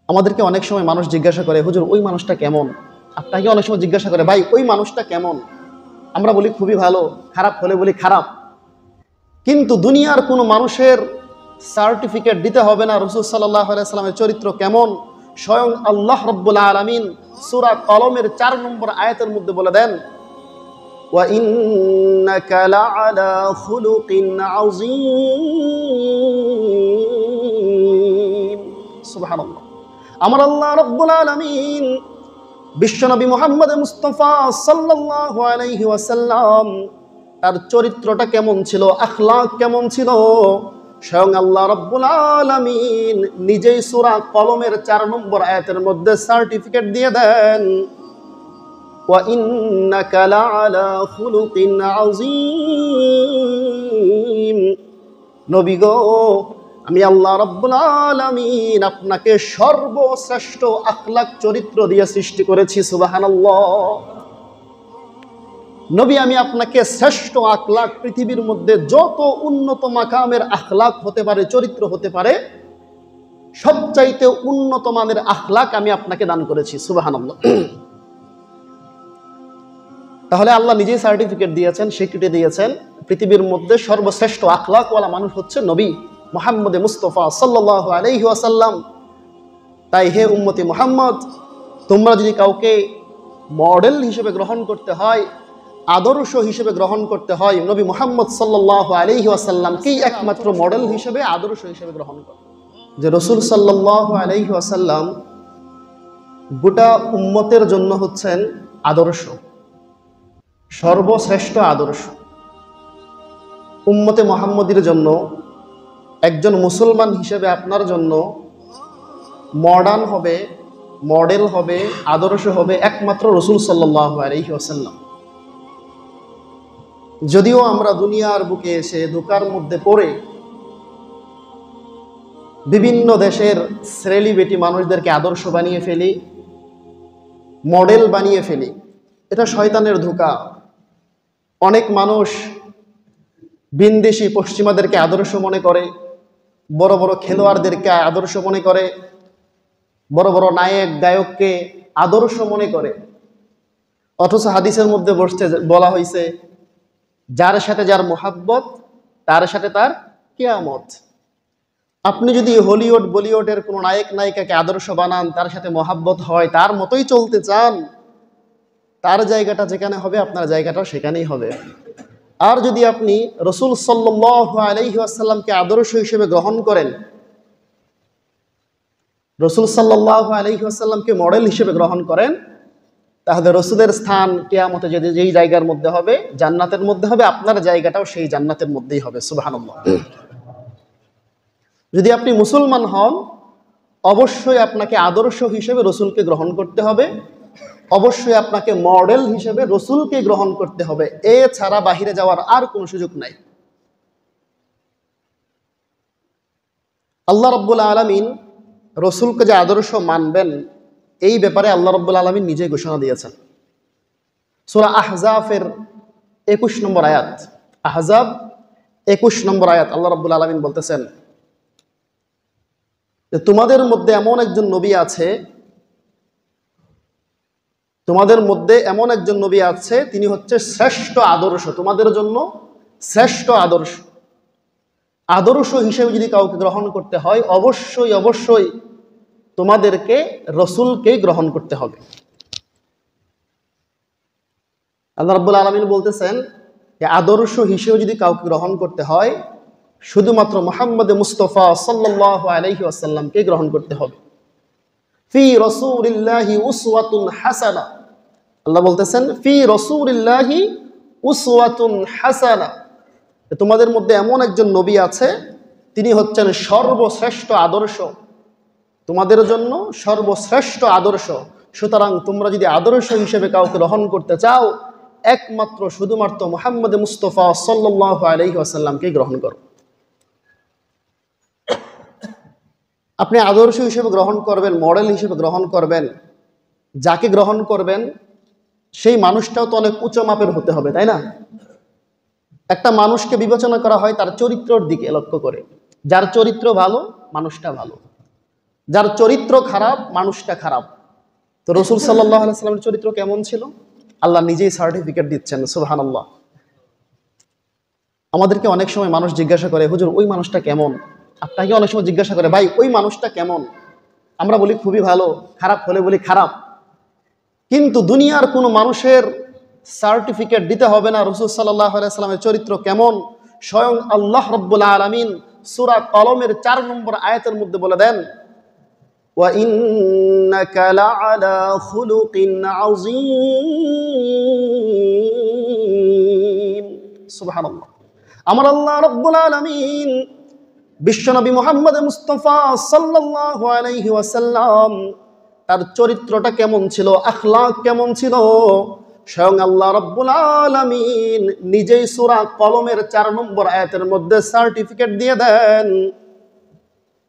আমাদেরকে অনেক সময় মানুষ জিজ্ঞাসা করে, হুজুর ওই মানুষটা কেমন? আপনাকে অনেক সময় জিজ্ঞাসা করে, ভাই ওই মানুষটা কেমন? আমরা বলি খুবই ভালো, খারাপ হলে বলি খারাপ। কিন্তু দুনিয়ার কোনো মানুষের সার্টিফিকেট দিতে হবে না রাসূল সাল্লাল্লাহু আলাইহি ওয়াসাল্লামের চরিত্র কেমন। স্বয়ং আল্লাহ রাব্বুল আলামিন সূরা কলমের 4 নম্বর আয়াতের মধ্যে বলে দেন, ওয়া ইন্নাকা লাআলা খুলুকিন আযীম। সুবহানাল্লাহ। আমার আল্লাহ রাব্বুল আলামিন বিশ্বনবী মুহাম্মদ মুস্তাফা সাল্লাল্লাহু আলাইহি ওয়াসাল্লাম তার চরিত্রটা কেমন ছিল, আখলাক কেমন ছিল, স্বয়ং আল্লাহ রাব্বুল আলামিন নিজেই সূরা কলমের 4 নম্বর আয়াতের মধ্যে সার্টিফিকেট দিয়ে দেন, ওয়া ইন্নাকা লাআলা খুলুকিন আযীম। নবী গো, আমি আল্লাহ রাব্বুল আলামিন আপনাকে সর্বশ্রেষ্ঠ আখলাক চরিত্র দিয়ে সৃষ্টি করেছি। সুবহানাল্লাহ। নবী, আমি আপনাকে শ্রেষ্ঠ আখলাক, পৃথিবীর মধ্যে যত উন্নত মাকামের আখলাক হতে পারে, চরিত্র হতে পারে, সবচাইতে উন্নত মানের আখলাক আমি আপনাকে দান করেছি। সুবহানাল্লাহ। তাহলে আল্লাহ নিজেই সার্টিফিকেট দিয়েছেন, স্বীকৃতি দিয়েছেন, পৃথিবীর মধ্যে সর্বশ্রেষ্ঠ আখলাকওয়ালা মানুষ হচ্ছে নবী মুহাম্মদ মুস্তাফা সাল্লাল্লাহু আলাইহি ওয়াসাল্লাম। তাই হে উম্মতি মুহাম্মদ, তোমরা যদি কাউকে মডেল হিসেবে গ্রহণ করতে হয়, আদর্শ হিসেবে গ্রহণ করতে হয়, নবী মুহাম্মদ সাল্লাল্লাহু আলাইহি ওয়াসাল্লামকেই একমাত্র মডেল হিসেবে, আদর্শ হিসেবে গ্রহণ করো। যে রাসূল সাল্লাল্লাহু আলাইহি ওয়াসাল্লাম গোটা উম্মতের জন্য হচ্ছেন আদর্শ, সর্বশ্রেষ্ঠ আদর্শ। উম্মতে মুহাম্মদীর জন্য, একজন মুসলমান হিসেবে আপনার জন্য মডার্ন হবে, মডেল হবে, আদর্শ হবে একমাত্র রাসূল সাল্লাল্লাহু আলাইহি ওয়াসাল্লাম। যদিও আমরা দুনিয়ার বুকে এসে ধোঁকার মধ্যে পড়ে বিভিন্ন দেশের সেলিব্রিটি মানুষদেরকে আদর্শ বানিয়ে ফেলি, মডেল বানিয়ে ফেলি, এটা শয়তানের ধোঁকা। অনেক মানুষ বিনদেশি পশ্চিমাদেরকে আদর্শ মনে করে, বড় বড় খেলোয়াড়দেরকে আদর্শ মনে করে, বড় বড় নায়ক গায়ককে আদর্শ মনে করে। অথচ হাদিসের মধ্যে বলা হয়েছে, যার সাথে যার মোহাব্বত তার সাথে তার কিয়ামত। আপনি যদি হলিউড বলিউডের কোনো নায়ক নায়িকাকে আদর্শ বানান, তার সাথে মোহাব্বত হয়, তার মতোই চলতে চান, তার জায়গাটা যেখানে হবে আপনার জায়গাটা সেখানেই হবে। আর যদি আপনি রাসূল সাল্লাল্লাহু আলাইহি ওয়াসাল্লামকে আদর্শ হিসেবে গ্রহণ করেন, রাসূল সাল্লাল্লাহু আলাইহি ওয়াসাল্লামকে মডেল হিসেবে গ্রহণ করেন, তাহলে রাসূলের স্থান কিয়ামতে যেই জায়গার মধ্যে হবে, জান্নাতের মধ্যে হবে, আপনার জায়গাটাও সেই জান্নাতের মধ্যেই হবে। সুবহানাল্লাহ। যদি আপনি মুসলমান হন, অবশ্যই আপনাকে আদর্শ হিসেবে রাসূলকে গ্রহণ করতে হবে, অবশ্যই আপনাকে মডেল হিসেবে রাসূলকে গ্রহণ করতে হবে। এছাড়া বাহিরে যাওয়ার আর কোনো সুযোগ নাই। আল্লাহ রাব্বুল আলামিন রাসূলকে যে আদর্শ মানবেন, এই ব্যাপারে আল্লাহ রাব্বুল আলামিন নিজেই ঘোষণা দিয়েছেন। সূরা আহজাফের 21 নম্বর আয়াত, আহজাব 21 নম্বর আয়াত, আল্লাহ রাব্বুল আলামিন বলতেছেন যে তোমাদের মধ্যে এমন একজন নবী আছে, তোমাদের মধ্যে এমন একজন নবী আছে, তিনি হচ্ছে শ্রেষ্ঠ আদর্শ, তোমাদের জন্য শ্রেষ্ঠ আদর্শ। আদর্শ হিসেবে যদি কাউকে গ্রহণ করতে হয়, অবশ্যই অবশ্যই তোমাদেরকে রাসূলকে গ্রহণ করতে হবে। আল্লাহ রাব্বুল আলামিন বলতেছেন যে আদর্শ হিসেবে যদি কাউকে গ্রহণ করতে হয়, শুধুমাত্র মুহাম্মদ মুস্তাফা সাল্লাল্লাহু আলাইহি ওয়াসাল্লামকে গ্রহণ করতে হবে। ফি রাসূলিল্লাহি উসওয়াতুন হাসানা, আল্লাহ বলতেছেন ফি রাসূলিল্লাহি উসওয়াতুন হাসানা, তোমাদের মধ্যে এমন একজন নবী আছে, তিনি হচ্ছেন সর্বশ্রেষ্ঠ আদর্শ, তোমাদের জন্য সর্বশ্রেষ্ঠ আদর্শ। সুতরাং তোমরা যদি আদর্শ হিসেবে কাউকে গ্রহণ করতে চাও, একমাত্র শুধুমাত্র মুহাম্মদ মুস্তাফা সাল্লাল্লাহু আলাইহি ওয়াসাল্লামকে গ্রহণ করো। আপনি আদর্শ হিসেবে গ্রহণ করবেন, মডেল হিসেবে গ্রহণ করবেন, যাকে গ্রহণ করবেন সেই মানুষটাও তো অনেক উচ্চ মাপের হতে হবে, তাই না? একটা মানুষকে বিবেচনা করা হয় তার চরিত্রের দিকে লক্ষ্য করে, যার চরিত্র ভালো মানুষটা ভালো। যার চরিত্র খারাপ, মানুষটা খারাপ। তো রাসূল সাল্লাল্লাহু আলাইহি ওয়াসাল্লামের চরিত্র কেমন ছিল? আল্লাহ নিজেই সার্টিফিকেট দিচ্ছেন, সুবহানাল্লাহ। আমাদেরকে অনেক সময় মানুষ জিজ্ঞাসা করে, হুজুর ওই মানুষটা কেমন? আপনাকে অনেক সময় জিজ্ঞাসা করে, ভাই ওই মানুষটা কেমন? আমরা বলি খুবই ভালো, খারাপ হলে বলি খারাপ। কিন্তু দুনিয়ার কোনো মানুষের সার্টিফিকেট দিতে হবে না রাসূল সাল্লাল্লাহু আলাইহি ওয়াসাল্লামের চরিত্র কেমন। স্বয়ং আল্লাহ রাব্বুল আলামিন সূরা কলমের 4 নম্বর আয়াতের মধ্যে বলে দেন, ওয়া ইন্নাকা লাআলা খুলুকিন আযীম। সুবহানাল্লাহ। আমার আল্লাহ রাব্বুল আলামিন বিশ্বনবী মুহাম্মদ মুস্তাফা সাল্লাল্লাহু আলাইহি ওয়াসাল্লাম তার চরিত্রটা কেমন ছিল, আখলাক কেমন ছিল, স্বয়ং আল্লাহ রাব্বুল আলামিন নিজেই সূরা কলমের 4 নম্বর আয়াতের মধ্যে সার্টিফিকেট দিয়ে দেন,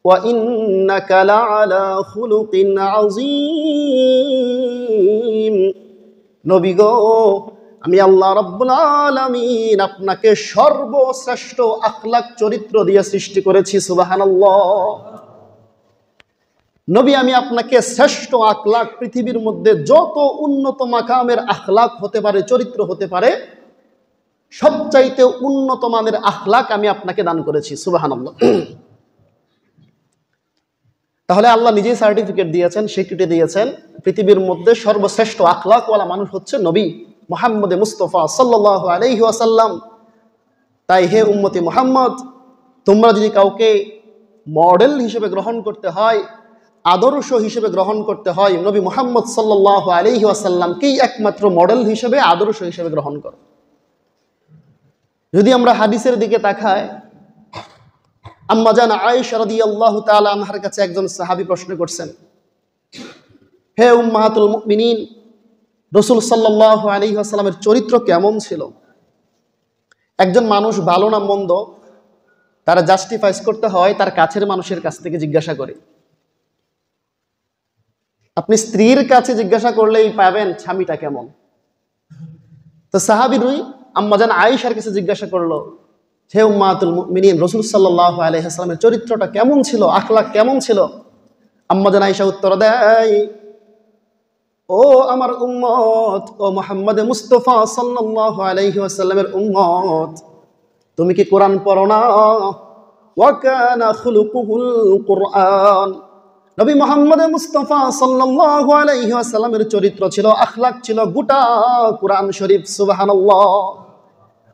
ওয়া ইন্নাকা লাআলা খুলুকিন আযীম। নবী গো, আমি আল্লাহ রাব্বুল আলামিন আপনাকে সর্বশ্রেষ্ঠ আখলাক চরিত্র দিয়ে সৃষ্টি করেছি, সুবহানাল্লাহ। নবী, আমি আপনাকে শ্রেষ্ঠ আখলাক, পৃথিবীর মধ্যে যত উন্নত মাকামের আখলাক হতে পারে, চরিত্র হতে পারে, সবচাইতে উন্নত মানের আখলাক আমি আপনাকে দান করেছি, সুবহানাল্লাহ। তাহলে আল্লাহ নিজেই সার্টিফিকেট দিয়েছেন, স্বীকৃতি দিয়েছেন, পৃথিবীর মধ্যে সর্বশ্রেষ্ঠ আখলাকওয়ালা মানুষ হচ্ছে নবী মুহাম্মদ মুস্তাফা সাল্লাল্লাহু আলাইহি ওয়াসাল্লাম। তাই হে উম্মতি মুহাম্মদ, তোমরা যদি কাউকে মডেল হিসেবে গ্রহণ করতে হয়, আদর্শ হিসেবে গ্রহণ করতে হয়, নবী মুহাম্মদ সাল্লাল্লাহু আলাইহি ওয়াসাল্লামকেই একমাত্র মডেল হিসেবে, আদর্শ হিসেবে গ্রহণ করো। যদি আমরা হাদিসের দিকে তাকাই, আম্মা জান আয়েশা রাদিয়াল্লাহু তাআলা আনহার কাছে একজন সাহাবী প্রশ্ন করছেন, হে উম্মাহাতুল মুমিনিন, রাসূল সাল্লাল্লাহু আলাইহি ওয়াসাল্লামের চরিত্র কেমন ছিল? একজন মানুষ ভালো না মন্দ তারা জাস্টিফাইজ করতে হয় তার কাছের মানুষের কাছ থেকে জিজ্ঞাসা করে। আপনি স্ত্রীর কাছে জিজ্ঞাসা করলেই পাবেন স্বামীটা কেমন। তো সাহাবী আম্মা জান আয়েশার কাছে জিজ্ঞাসা করলো, হে উম্মাতুল মুমিনিন, রাসূল সাল্লাল্লাহু আলাইহি ওয়াসাল্লামের চরিত্রটা কেমন ছিল, আখলাক কেমন ছিল? আম্মা জান আয়েশা উত্তর দেয়, ও আমার উম্মত, ও মুহাম্মদ মুস্তাফা সাল্লাল্লাহু আলাইহি ওয়াসাল্লামের উম্মত, তুমি কি কোরআন পড়ো না? ওয়া কানা খুলুকুহুল কুরআন। নবী মুহাম্মদ মুস্তাফা সাল্লাল্লাহু আলাইহি ওয়াসাল্লামের চরিত্র ছিল, আখলাক ছিল গোটা কোরআন শরীফ, সুবহানাল্লাহ।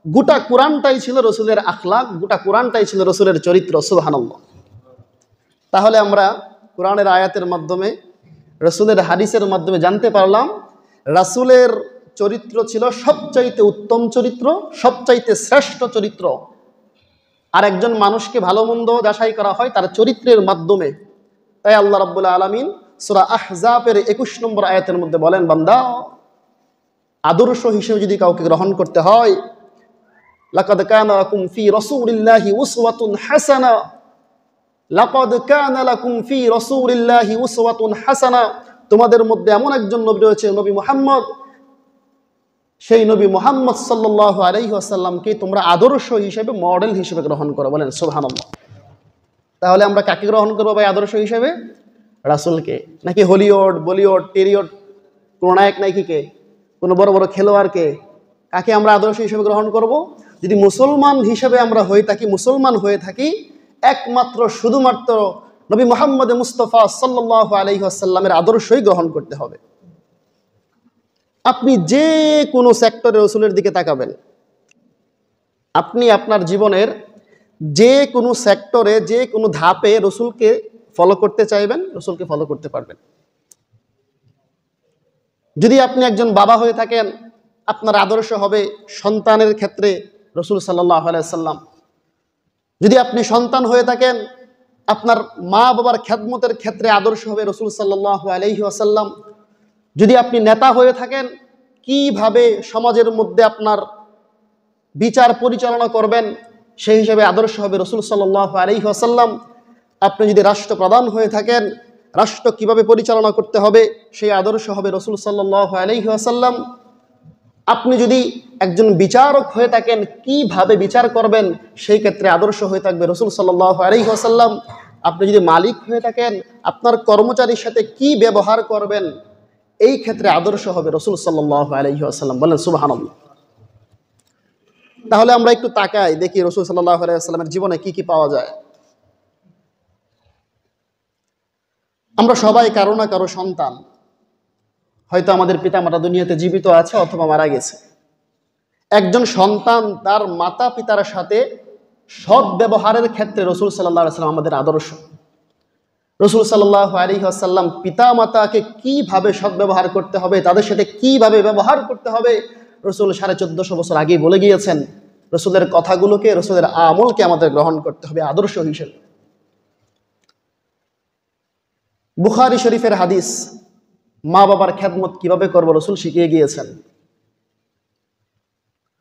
গোটা কোরআনটাই ছিল রাসূলের আখলাক, গোটা কোরআনটাই ছিল রাসূলের চরিত্র, সুবহানাল্লাহ। তাহলে আমরা কোরআনের আয়াতের মাধ্যমে, রাসূলের হাদিসের মাধ্যমে জানতে পারলাম রাসূলের চরিত্র ছিল সবচাইতে উত্তম চরিত্র, সবচাইতে শ্রেষ্ঠ চরিত্র। আর একজন মানুষকে ভালো মন্দ যাচাই করা হয় তার চরিত্রের মাধ্যমে। তাই আল্লাহ রাব্বুল আলামিন সূরা আহজাবের 21 নম্বর আয়াতের মধ্যে বলেন, বান্দা, আদর্শ হিসেবে যদি কাউকে গ্রহণ করতে হয়, লাকাদ কানা লাকুম ফি রাসূলিল্লাহি উসওয়াতুন হাসানা, লাকাদ কানা লাকুম ফি রাসূলিল্লাহি উসওয়াতুন হাসানা, তোমাদের মধ্যে এমন একজন নবী রয়েছে, নবী মুহাম্মদ। সেই নবী মুহাম্মদ সাল্লাল্লাহু আলাইহি ওয়াসাল্লামকে তোমরা আদর্শ হিসেবে, মডেল হিসেবে গ্রহণ করো, বলেন সুবহানাল্লাহ। তাহলে আমরা কাকে গ্রহণ করবো ভাই আদর্শ হিসেবে? রাসূলকে? নাকি হলিউড, বলিউড, টেরিউড, কোন নায়ক নায়িকাকে, কোন বড় বড় খেলোয়াড়কে? কাকে আমরা আদর্শ হিসেবে গ্রহণ করব? যদি মুসলমান হিসেবে আমরা হয়ে থাকি, মুসলমান হয়ে থাকি, একমাত্র শুধুমাত্র নবী মুহাম্মদ মুস্তাফা সাল্লাল্লাহু আলাইহি ওয়াসাল্লামের আদর্শই গ্রহণ করতে হবে। আপনি যে কোনো সেক্টরে রাসূলের দিকে তাকাবেন, আপনি আপনার জীবনের যে কোনো সেক্টরে, যে কোনো ধাপে রাসূলকে ফলো করতে চাইবেন, রাসূলকে ফলো করতে পারবেন। যদি আপনি একজন বাবা হয়ে থাকেন, আপনার আদর্শ হবে সন্তানের ক্ষেত্রে রাসূল সাল্লাল্লাহু আলাইহি ওয়াসাল্লাম। যদি আপনি সন্তান হয়ে থাকেন, আপনার মা বাবার খেদমতের ক্ষেত্রে আদর্শ হবে রাসূল সাল্লাল্লাহু আলাইহি ওয়াসাল্লাম। যদি আপনি নেতা হয়ে থাকেন, কিভাবে সমাজের মধ্যে আপনার বিচার পরিচালনা করবেন, সেই হিসাবে আদর্শ হবে রাসূল সাল্লাল্লাহু আলাইহি ওয়াসাল্লাম। আপনি যদি রাষ্ট্রপ্রধান হয়ে থাকেন, রাষ্ট্র কিভাবে পরিচালনা করতে হবে, সেই আদর্শ হবে রাসূল সাল্লাল্লাহু আলাইহি ওয়াসাল্লাম। আপনি যদি একজন বিচারক হয়ে থাকেন, কিভাবে বিচার করবেন, সেই ক্ষেত্রে আদর্শ হয়ে থাকবে রাসূল সাল্লাল্লাহু আলাইহি ওয়াসাল্লাম। আপনি যদি মালিক হয়ে থাকেন আপনার কর্মচারীর সাথে কি ব্যবহার করবেন, এই ক্ষেত্রে আদর্শ হবে রাসূল সাল্লাল্লাহু আলাইহি ওয়াসাল্লাম। বলেন সুবহানাল্লাহ। তাহলে আমরা একটু তাকাই দেখি রাসূল সাল্লাল্লাহু আলাইহি ওয়াসাল্লামের জীবনে কি কি পাওয়া যায়। আমরা সবাই কারো না কারো সন্তান। হয়তো আমাদের পিতামাতা দুনিয়াতে জীবিত আছে অথবা মারা গেছে। একজন সন্তান তার মাতা পিতার সাথে সৎ ব্যবহারের ক্ষেত্রে রাসূল সাল্লাল্লাহু আলাইহি ওয়াসাল্লাম আমাদের আদর্শ। রাসূল সাল্লাল্লাহু আলাইহি ওয়াসাল্লাম পিতা মাতাকে কিভাবে সৎ ব্যবহার করতে হবে, তাদের সাথে কিভাবে ব্যবহার করতে হবে, রাসূল 1450 বছর আগেই বলে গিয়েছেন। রাসূলের কথাগুলোকে, রাসূলের আমলকে আমাদের গ্রহণ করতে হবে আদর্শ হিসেবে। বুখারী শরীফের হাদিস, মা বাবার খেদমত কিভাবে করব রাসূল শিখিয়ে গিয়েছেন।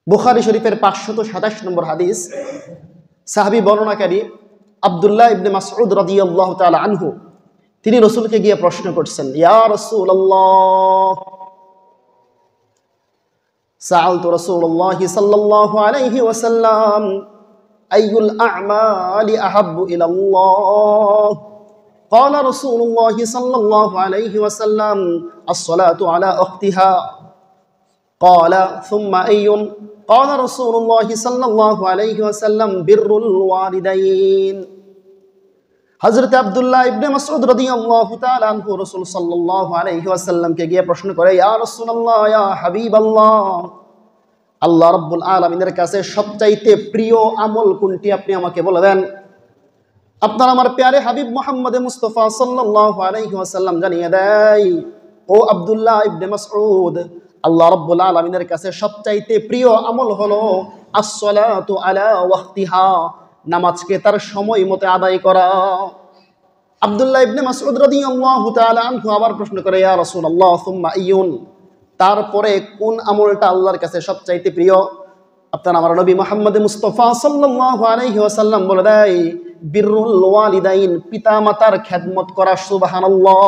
বুখারী শরীফের 527 নম্বর হাদিস, সাহাবী বর্ণনাকারী আব্দুল্লাহ ইবনে মাসউদ রাদিয়াল্লাহু তাআলা আনহু, তিনি রাসূলকে গিয়ে প্রশ্ন করছেন, ইয়া রাসূলুল্লাহ, সাআলতু রাসূলুল্লাহ সাল্লাল্লাহু আলাইহি ওয়াসাল্লাম আইয়ুল আ'মালি আহাব্বু ইলাল্লাহ, قال رسول الله صلى الله عليه وسلم الصلاة على وقتها، قال ثم أي، قال رسول الله صلى الله عليه وسلم بر الوالدين। হযরত আব্দুল্লাহ ইবনে মাসউদ রাদিয়াল্লাহু তাআলা আনহু রাসূল সাল্লাল্লাহু আলাইহি ওয়াসাল্লামকে গিয়ে প্রশ্ন করে, ইয়া রাসূলুল্লাহ, ইয়া হাবিবাল্লাহ, আল্লাহ রাব্বুল আলামিনের কাছে সবচাইতে প্রিয় আমল কোনটি আপনি আমাকে বলে দেন। আপনার আমার প্যারে হাবিব মুহাম্মদ মুস্তাফা সাল্লাল্লাহু আলাইহি ওয়াসাল্লাম জানিয়ে দেয়, ও আব্দুল্লাহ ইবনে মাসউদ, আল্লাহ রাব্বুল আলামিনের কাছে সবচাইতে প্রিয় আমল হলো as-সালাতু আলা ওয়াক্তিহা, নামাজকে তার সময় মতো আদায় করা। আব্দুল্লাহ ইবনে মাসউদ রাদিয়াল্লাহু তাআলা আনহু আবার প্রশ্ন করে, ইয়া রাসূলুল্লাহ সুম্মা আইয়ুন, তারপরে কোন আমলটা আল্লাহর কাছে সবচাইতে প্রিয়। আপনার আমার নবী মুহাম্মদ মুস্তাফা সাল্লাল্লাহু আলাইহি ওয়াসাল্লাম বলে দেয়, বিররুল ওয়ালিদাইন, পিতা মাতার খেদমত করা। সুবহানাল্লাহ।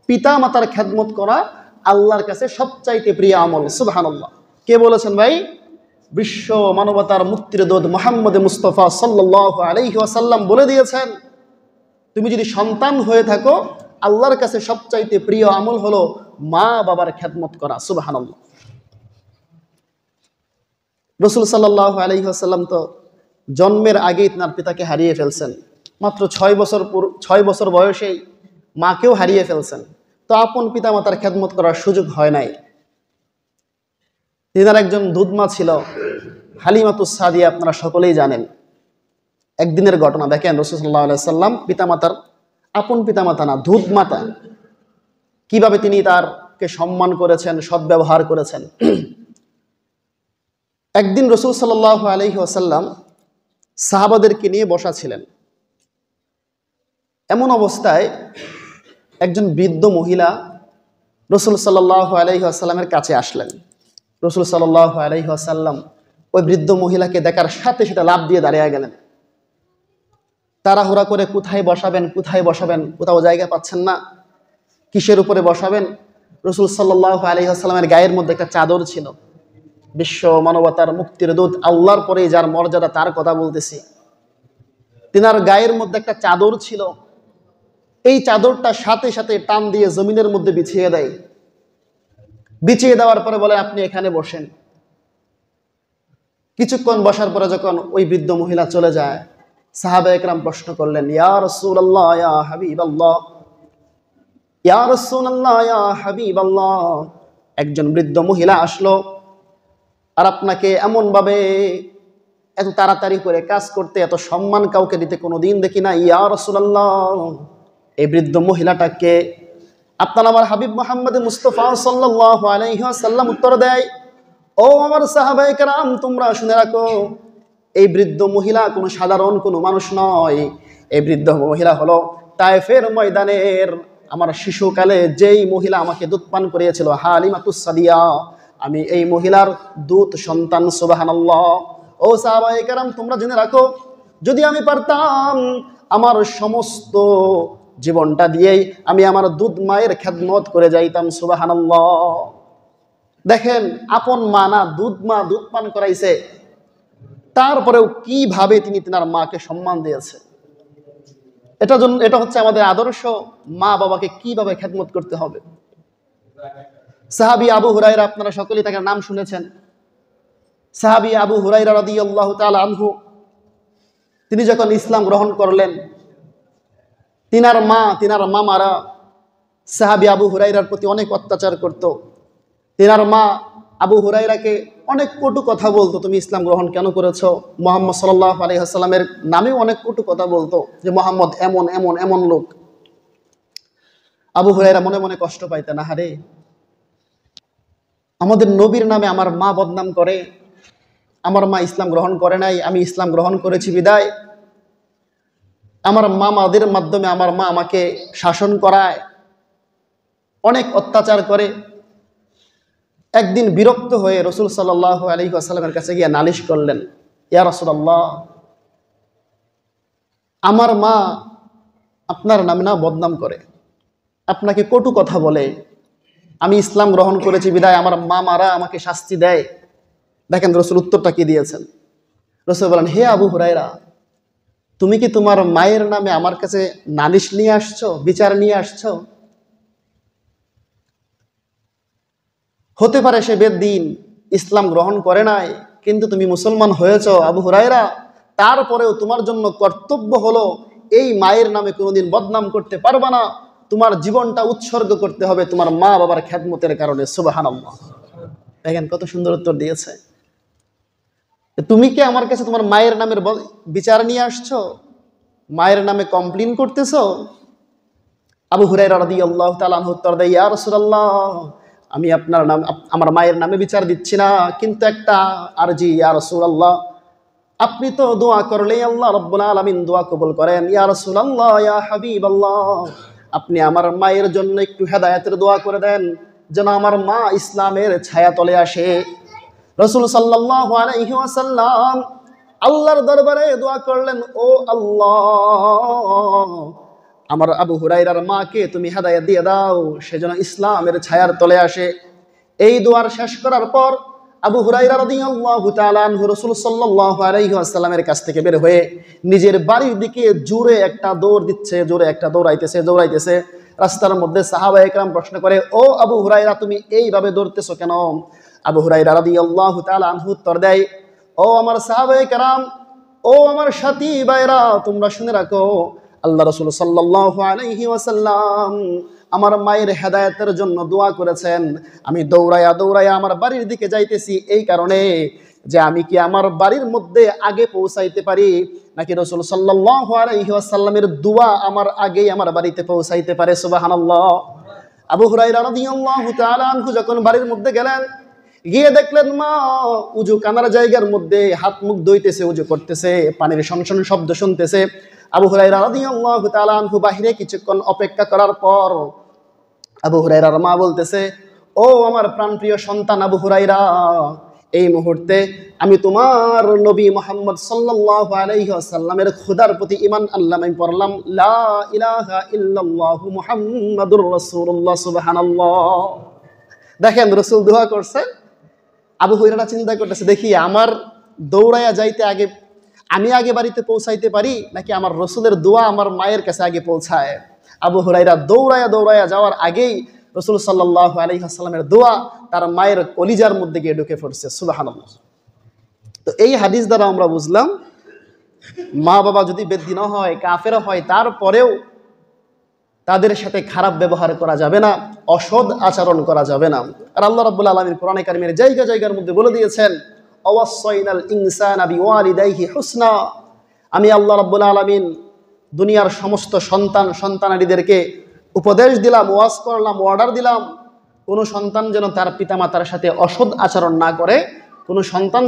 পিতা মাতার খেদমত করা আল্লাহর কাছে সবচাইতে প্রিয় আমল। সুবহানাল্লাহ। কে বলেছেন ভাই? বিশ্ব মানবতার মুক্তির দূত মুহাম্মদ মুস্তাফা সাল্লাল্লাহু আলাইহি ওয়াসাল্লাম বলে দিয়েছেন, তুমি যদি সন্তান হয়ে থাকো আল্লাহর কাছে সবচাইতে প্রিয় আমল হলো মা বাবার খেদমত করা। সুবহানাল্লাহ। রাসূল সাল্লাল্লাহু আলাইহি ওয়াসাল্লাম তো জন্মের আগেই তার পিতাকে হারিয়ে ফেলছেন। মাত্র 6 বছর বয়সেই মাকেও হারিয়ে ফেলছেন। তো আপন পিতা মাতার খেদমত করার সুযোগ হয় নাই। তিনার একজন দুধমা ছিল, হালিমাতুস সাদিয়া, আপনারা সকলেই জানেন। একদিনের ঘটনা দেখেন, রাসূল সাল্লাল্লাহু আলাইহি ওয়াসাল্লাম পিতামাতার, আপন পিতামাতা না, দুধমাতা, কিভাবে তিনি তারকে সম্মান করেছেন, সদ্ব্যবহার করেছেন। একদিন রাসূল সাল্লাল্লাহু আলাইহি ওয়াসাল্লাম সাহাবাদেরকে নিয়ে বসা ছিলেন। এমন অবস্থায় একজন বৃদ্ধ মহিলা রাসূল সাল্লাল্লাহু আলাইহি ওয়াসাল্লামের কাছে আসলেন। রাসূল সাল্লাল্লাহু আলাইহি ওয়াসাল্লাম ওই বৃদ্ধ মহিলাকে দেখার সাথে সাথে লাফ দিয়ে দাঁড়িয়ে গেলেন। তাড়াহুড়া করে কোথায় বসাবেন, কোথাও জায়গা পাচ্ছেন না, কিসের উপরে বসাবেন। রাসূল সাল্লাল্লাহু আলাইহি ওয়াসাল্লামের গায়ের মধ্যে একটা চাদর ছিল। বিশ্ব মানবতার মুক্তির দূত, আল্লাহর পরে যার মর্যাদা তার কথা বলতেছি, তিনার গায়ের মধ্যে একটা চাদর ছিল। এই চাদরটা সাথে সাথে টান দিয়ে জমিনের মধ্যে বিছিয়ে দেয়। বিছিয়ে দেওয়ার পরে বলে, আপনি এখানে বসেন। কিছুক্ষণ বসার পরে যখন ওই বৃদ্ধ মহিলা চলে যায়, সাহাবা একরাম প্রশ্ন করলেন, ইয়া রাসূলুল্লাহ, ইয়া হাবিবাল্লাহ, ইয়া রাসূলুল্লাহ, ইয়া হাবিবাল্লাহ, একজন বৃদ্ধ মহিলা আসলো আর আপনাকে এমন ভাবে এত তাড়াতাড়ি করে কাজ করতে, এত সম্মান কাউকে দিতে কোনোদিন দেখি না। ইয়া রাসূলুল্লাহ, এই বৃদ্ধ মহিলাটাকে। আপনার আমার হাবিব মুহাম্মদ মুস্তাফা সাল্লাল্লাহু আলাইহি ওয়াসাল্লাম উত্তর দেয়, ও আমার সাহাবায়ে কেরাম, তোমরা শুনে রাখো, এই বৃদ্ধ মহিলা কোনো সাধারণ কোনো মানুষ নয়। এই বৃদ্ধ মহিলা হলো তায়েফের ময়দানের আমার শিশুকালে যেই মহিলা আমাকে দুধ পান করিয়েছিল, হালিমাতুস সাদিয়া, আমি এই মহিলার দুধ সন্তান। সুবহানাল্লাহ। ও সাহাবায়ে কেরাম, তোমরা জেনে রাখো, যদি আমি পারতাম আমার সমস্ত জীবনটা দিয়েই আমি আমার দুধ মায়ের খেদমত করে যাইতাম। সুবহানাল্লাহ। দেখেন, আপন মা না, দুধ মা দুধ পান করাইছে, তারপরেও কিভাবে তিনি তিনার মাকে সম্মান দিয়েছে। এটা হচ্ছে আমাদের আদর্শ, মা বাবাকে কিভাবে খেদমত করতে হবে। সাহাবী আবু হুরায়রা, আপনারা সকলেই তার নাম শুনেছেন। সাহাবী আবু হুরায়রা রাদিয়াল্লাহু তাআলা আনহু, তিনি যখন ইসলাম গ্রহণ করলেন, তিনার মামারা সাহাবী আবু হুরায়রার প্রতি অনেক অত্যাচার করত। তিনার মা আবু হুরায়রাকে অনেক কটু কথা বলতো, তুমি ইসলাম গ্রহণ কেন করেছো? মুহাম্মদ সাল্লাল্লাহু আলাইহি ওয়াসাল্লামের নামেও অনেক কটু কথা বলতো, যে মুহাম্মদ এমন এমন এমন লোক। আবু হুরায়রা মনে মনে কষ্ট পাইতেন, আহারে, আমাদের নবীর নামে আমার মা বদনাম করে, আমার মা ইসলাম গ্রহণ করে নাই, আমি ইসলাম গ্রহণ করেছি বিদায় আমার মামাদের মাধ্যমে আমার মা আমাকে শাসন করায়, অনেক অত্যাচার করে। একদিন বিরক্ত হয়ে রাসূল সাল্লাল্লাহু আলাইহি ওয়াসাল্লামের কাছে গিয়ে নালিশ করলেন, ইয়া রাসূলুল্লাহ, আমার মা আপনার নামে না বদনাম করে, আপনাকে কটু কথা বলে, আমি ইসলাম গ্রহণ করেছি বিদায় আমার মামারা আমাকে শাস্তি দেয়। দেখেন রাসূল উত্তরটা কি দিয়েছেন। রাসূল বলেন, হে আবু হুরায়রা, তুমি কি তোমার মায়ের নামে আমার কাছে নালিশ নিয়ে আসছো, বিচার নিয়ে আসছো? হতে পারে সে বেদ্দিন, ইসলাম গ্রহণ করে নাই, কিন্তু তুমি মুসলমান হয়েছ আবু হুরায়রা, তারপরেও তোমার জন্য কর্তব্য হলো এই মায়ের নামে কোনোদিন বদনাম করতে পারবা না, তোমার জীবনটা উৎসর্গ করতে হবে তোমার মা বাবার খেদমতের কারণে। সুবহানাল্লাহ। দেখেন কত সুন্দর উত্তর দিয়েছে। তুমি কি আমার কাছে তোমার মায়ের নামের বিচার নিয়ে আসছো, মায়ের নামে কমপ্লেইন করতেছো? আবু হুরায়রা রাদিয়াল্লাহু তাআলা আনহু উত্তর দেয়, ইয়া রাসূলুল্লাহ, আমি আপনার নাম আমার মায়ের নামে বিচার দিচ্ছি না, কিন্তু একটা আরজি ইয়া রাসূলুল্লাহ, আপনি তো দোয়া করলেই আল্লাহ রাব্বুল আলামিন দোয়া কবুল করেন। ইয়া রাসূলুল্লাহ, ইয়া হাবিবাল্লাহ, আপনি আমার মায়ের জন্য একটু হেদায়েতের দোয়া করে দেন, যেন আমার মা ইসলামের ছায়া তলে আসে। রাসূল সাল্লাল্লাহু আলাইহি ওয়াসাল্লাম আল্লাহর দরবারে দোয়া করলেন, ও আল্লাহ, আমার আবু হুরায়রার মাকে তুমি হেদায়েত দিয়ে দাও, সেজন্য ইসলামের ছায়ার তলে আসে। এই দোয়ার শেষ করার পর আবু হুরায়রা রাদিয়াল্লাহু তাআলা আনহু রাসূল সাল্লাল্লাহু আলাইহি ওয়াসাল্লামের কাছ থেকে বের হয়ে নিজের বাড়ির দিকে জোরে একটা দৌড় দিচ্ছে, জোরে একটা দৌড়াইতেছে। রাস্তার মধ্যে সাহাবায়ে কেরাম প্রশ্ন করে, ও আবু হুরায়রা, তুমি এইভাবে দৌড়তেছো কেন? আবু হুরায়রা রাদিয়াল্লাহু তাআলা আনহু উত্তর দেয়, ও আমার সাহাবায়ে কেরাম, ও আমার সাথী ভাইরা, তোমরা শুনে রাখো, আল্লাহ রাসূল সাল্লাল্লাহু আলাইহি ওয়াসাল্লাম আমার মায়ের হেদায়েতের জন্য দোয়া করেছেন। আমি দৌড়াইয়া আমার বাড়ির দিকে যাইতেছি এই কারণে যে আমি কি আমার বাড়ির মধ্যে আগে পৌঁছাইতে পারি, নাকি রাসূল সাল্লাল্লাহু আলাইহি ওয়াসাল্লামের দোয়া আমার আগেই আমার বাড়িতে পৌঁছাইতে পারে। সুবহানাল্লাহ। আবু হুরায়রা রাদিয়াল্লাহু তাআলা আনহু যখন বাড়ির মধ্যে গেলেন, গিয়ে দেখলেন মা উজু কানার জায়গার মধ্যে হাত মুখ ধুইতেছে, উজু করতেছে, পানির শনশন শব্দ শুনতেছে। আবু হুরায়রা রাদিয়াল্লাহু তাআলা আনহু বাহিরে কিছুক্ষণ অপেক্ষা করার পর আবু হুরায়রার মা বলতেছে, ও আমার প্রাণপ্রিয় সন্তান আবু হুরায়রা, এই মুহূর্তে আমি তোমার নবী মুহাম্মদ সাল্লাল্লাহু আলাইহি ওয়াসাল্লামের খোদার প্রতি ঈমান আনলাম, আমি পড়লাম লা ইলাহা ইল্লাল্লাহু মুহাম্মাদুর রাসূলুল্লাহ। সুবহানাল্লাহ। দেখেন রাসূল দোয়া করছেন, আবু হুরায়রা চিন্তা করতেছে, দেখি আমার দৌড়াইয়া যাইতে আগে আমি আগে বাড়িতে পৌঁছাইতে পারি, নাকি আমার রাসূলের দোয়া আমার মায়ের কাছে আগে পৌঁছায়। আবু হুরায়রা দৌড়াইয়া যাওয়ার আগেই রাসূল সাল্লাল্লাহু আলাইহি ওয়াসাল্লামের দোয়া তার মায়ের কলিজার মধ্যে গিয়ে ঢুকে পড়ছে। সুবহানাল্লাহ। তো এই হাদিস দ্বারা আমরা বুঝলাম, মা বাবা যদি বেদ্দিন হয়, কাফের হয়, তারপরেও তাদের সাথে খারাপ ব্যবহার করা যাবে না, অসৎ আচরণ করা যাবে না। আর আল্লাহ রাব্বুল আলামিন কোরআনে কারিমের জায়গার মধ্যে বলে দিয়েছেন, ওয়াসাইনাল ইনসানা বিওয়ালিদাইহি হুসনা। আমি আল্লাহ রাব্বুল আলামিন দুনিয়ার সমস্ত সন্তানাদিদেরকে উপদেশ দিলাম, ওয়াজ করলাম, অর্ডার দিলাম, কোনো সন্তান যেন তার পিতামাতার সাথে অসৎ আচরণ না করে, কোনো সন্তান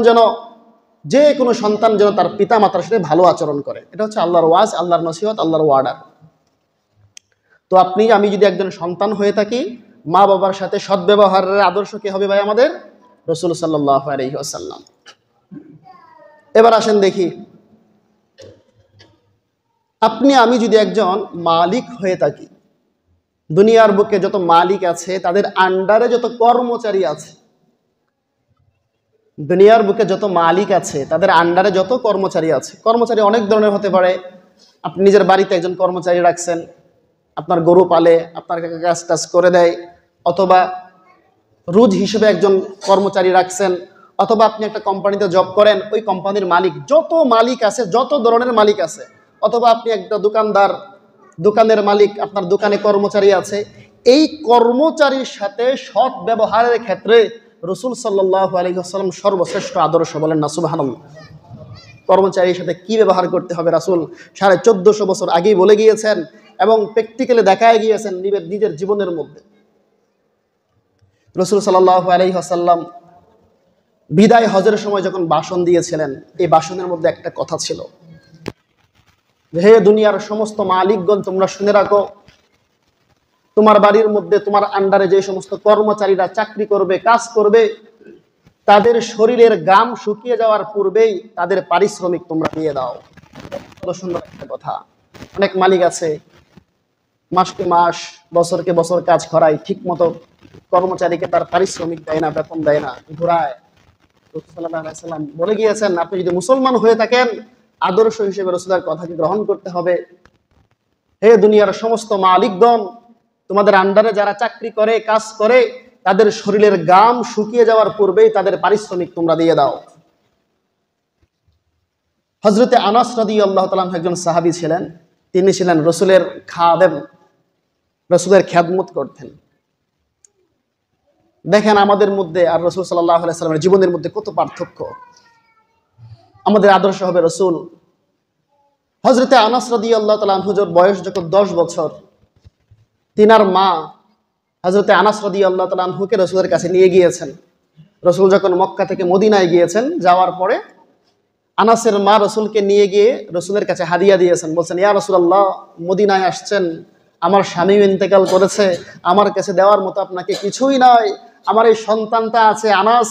যেন তার পিতামাতার সাথে ভালো আচরণ করে। এটা হচ্ছে আল্লাহর ওয়াজ, আল্লাহর নসিহত, আল্লাহর অর্ডার। তো আমি যদি একজন সন্তান হয়ে থাকি, মা বাবার সাথে সদ্ব্যবহারের আদর্শ কি হবে ভাই? আমাদের রাসূল সাল্লাল্লাহু আলাইহি ওয়াসাল্লাম। এবার আসেন দেখি, আমি যদি একজন মালিক হয়ে থাকি, দুনিয়ার বুকে যত মালিক আছে তাদের আন্ডারে যত কর্মচারী আছে, দুনিয়ার বুকে যত মালিক আছে তাদের আন্ডারে যত কর্মচারী আছে, কর্মচারী অনেক ধরনের হতে পারে। আপনি নিজের বাড়িতে একজন কর্মচারী রাখছেন, আপনার গরু পালে, আপনার কাজ টাজ করে দেয়, অথবা রোজ হিসেবে একজন কর্মচারী রাখছেন, অথবা আপনি একটা কোম্পানিতে জব করেন, ওই কোম্পানির মালিক, যত মালিক আছে, যত ধরনের মালিক আছে, অথবা আপনি একটা দোকানদার, দোকানের মালিক, আপনার দোকানে কর্মচারী আছে, এই কর্মচারীর সাথে সৎ ব্যবহারের ক্ষেত্রে রাসূল সাল্লাল্লাহু আলাইহি ওয়াসাল্লাম সর্বশ্রেষ্ঠ আদর্শ, বলেন না সুবহানাল্লাহ। কর্মচারীর সাথে কি ব্যবহার করতে হবে রাসূল 1450 বছর আগেই বলে গিয়েছেন এবং প্র্যাকটিক্যালি দেখায় গিয়েছেন নিজের জীবনের মধ্যে। রাসূল সাল্লাল্লাহু আলাইহি ওয়াসাল্লাম বিদায় হজের সময় যখন ভাষণ দিয়েছিলেন, এই ভাষণের মধ্যে একটা কথা ছিল, হে দুনিয়ার সমস্ত মালিকগণ, তোমরা শুনে রাখো, তোমার বাড়ির মধ্যে তোমার আন্ডারে যে সমস্ত কর্মচারীরা চাকরি করবে, কাজ করবে, তাদের শরীরের ঘাম শুকিয়ে যাওয়ার পূর্বেই তাদের পারিশ্রমিক তোমরা দিয়ে দাও। কত সুন্দর একটা কথা। অনেক মালিক আছে মাসকে মাস, বছরকে বছর কাজ করায়, ঠিক মতো কর্মচারীকে তার পারিশ্রমিক দেয় না, বেতন দেয় না, ঘোরায়। রাসূল সাল্লাল্লাহু আলাইহি ওয়াসাল্লাম বলে গিয়েছেন, আপনি যদি মুসলমান হয়ে থাকেন, আদর্শ হিসেবে রাসূলের কথাকে গ্রহণ করতে হবে। হে দুনিয়ার সমস্ত মালিকগণ, তোমাদের আন্ডারে যারা চাকরি করে, কাজ করে, তাদের শরীরের ঘাম শুকিয়ে যাওয়ার পূর্বেই তাদের পারিশ্রমিক তোমরা দিয়ে দাও। হযরতে আনাস রাদিয়াল্লাহু তাআলা একজন সাহাবী ছিলেন, তিনি ছিলেন রাসূলের খাদেম, রাসূলের খেদমত করতেন। দেখেন আমাদের মধ্যে আর রাসূল সাল্লাল্লাহু আলাইহি ওয়াসাল্লামের জীবনের মধ্যে কত পার্থক্য। আমাদের আদর্শ হবে রাসূল। হযরতে আনাস রাদিয়াল্লাহু তাআলা আনহুর বয়স যখন 10 বছর, তিনার মা হযরতে আনাস রাদিয়াল্লাহু তাআলা আনহুকে রাসূলের কাছে নিয়ে গিয়েছেন। রাসূল যখন মক্কা থেকে মদিনায় গিয়েছেন, যাওয়ার পরে আনাসের মা রাসূলকে নিয়ে গিয়ে রাসূলের কাছে হাদিয়া দিয়েছেন। বলছেন, ইয়া রাসূলুল্লাহ, মদিনায় আসছেন, আমার স্বামী ইন্তেকাল করেছে, আমার কাছে দেওয়ার মতো আপনাকে কিছুই নাই, আমার এই সন্তানটা আছে আনাস,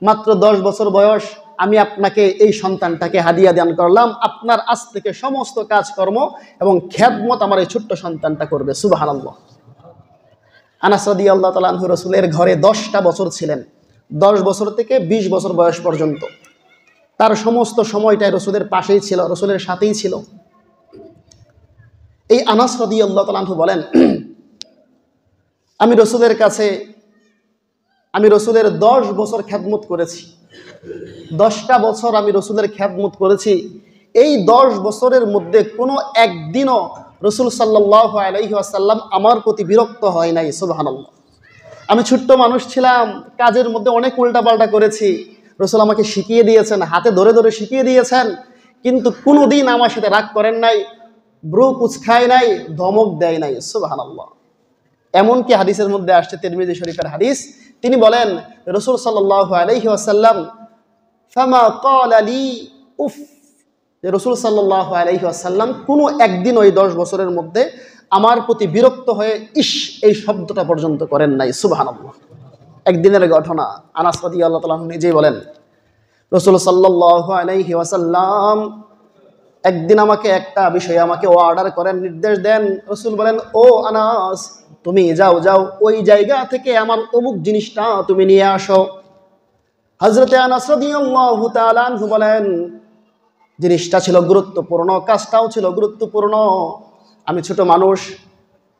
মাত্র 10 বছর বয়স, আমি আপনাকে এই সন্তানটাকে হাদিয়া দান করলাম, আপনার আজ থেকে সমস্ত কাজকর্ম এবং খেদমত আমার এই ছোট্ট সন্তানটা করবে। সুবহানাল্লাহ। আনাস রাদিয়াল্লাহু তাআলা আনহু রাসূলের ঘরে 10টা বছর ছিলেন, 10 বছর থেকে 20 বছর বয়স পর্যন্ত। তার সমস্ত সময়টাই রাসূলের পাশেই ছিল, রাসূলের সাথেই ছিল। এই আনাস রাদিয়াল্লাহু তাআলা আনহু বলেন, আমি রাসূলের 10 বছর খেদমত করেছি, 10টা বছর আমি রাসূলের খেদমত করেছি। এই 10 বছরের মধ্যে কোনো একদিনও রাসূল সাল্লাল্লাহু আলাইহি ওয়াসাল্লাম আমার প্রতি বিরক্ত হয় নাই। সুবহানাল্লাহ। আমি ছোট্ট মানুষ ছিলাম, কাজের মধ্যে অনেক উল্টাপাল্টা করেছি, রাসূল আমাকে শিখিয়ে দিয়েছেন, হাতে ধরে ধরে শিখিয়ে দিয়েছেন, কিন্তু কোনোদিন আমার সাথে রাগ করেন নাই, ব্রু কুচকায় নাই, ধমক দেয় নাই। সুবহানাল্লাহ। এমনকি হাদিসের মধ্যে আসছে, তিরমিজি শরীফের হাদিস, তিনি বলেন, রাসূল সাল্লাল্লাহু আলাইহি ওয়াসাল্লাম ফামা ক্বালা লি উফ, যে রাসূল সাল্লাল্লাহু আলাইহি ওয়াসাল্লাম কোনো একদিন ওই 10 বছরের মধ্যে আমার প্রতি বিরক্ত হয়ে ইস এই শব্দটা পর্যন্ত করেন নাই। সুবহানাল্লাহ। একদিনের ঘটনা, আনাস রাদিয়াল্লাহু তাআলা নিজেই বলেন, রাসূল সাল্লাল্লাহু আলাইহি ওয়াসাল্লাম একদিন আমাকে একটা বিষয়ে আমাকে অর্ডার করেন, নির্দেশ দেন। রাসূল বলেন, ও আনাস, তুমি যাও ওই জায়গা থেকে আমার অমুক জিনিসটা তুমি নিয়ে আসো। হযরতে আনাস রাদিয়াল্লাহু তাআলা আনহু বলেন, জিনিসটা ছিল গুরুত্বপূর্ণ, কাজটাও ছিল গুরুত্বপূর্ণ। আমি ছোট মানুষ,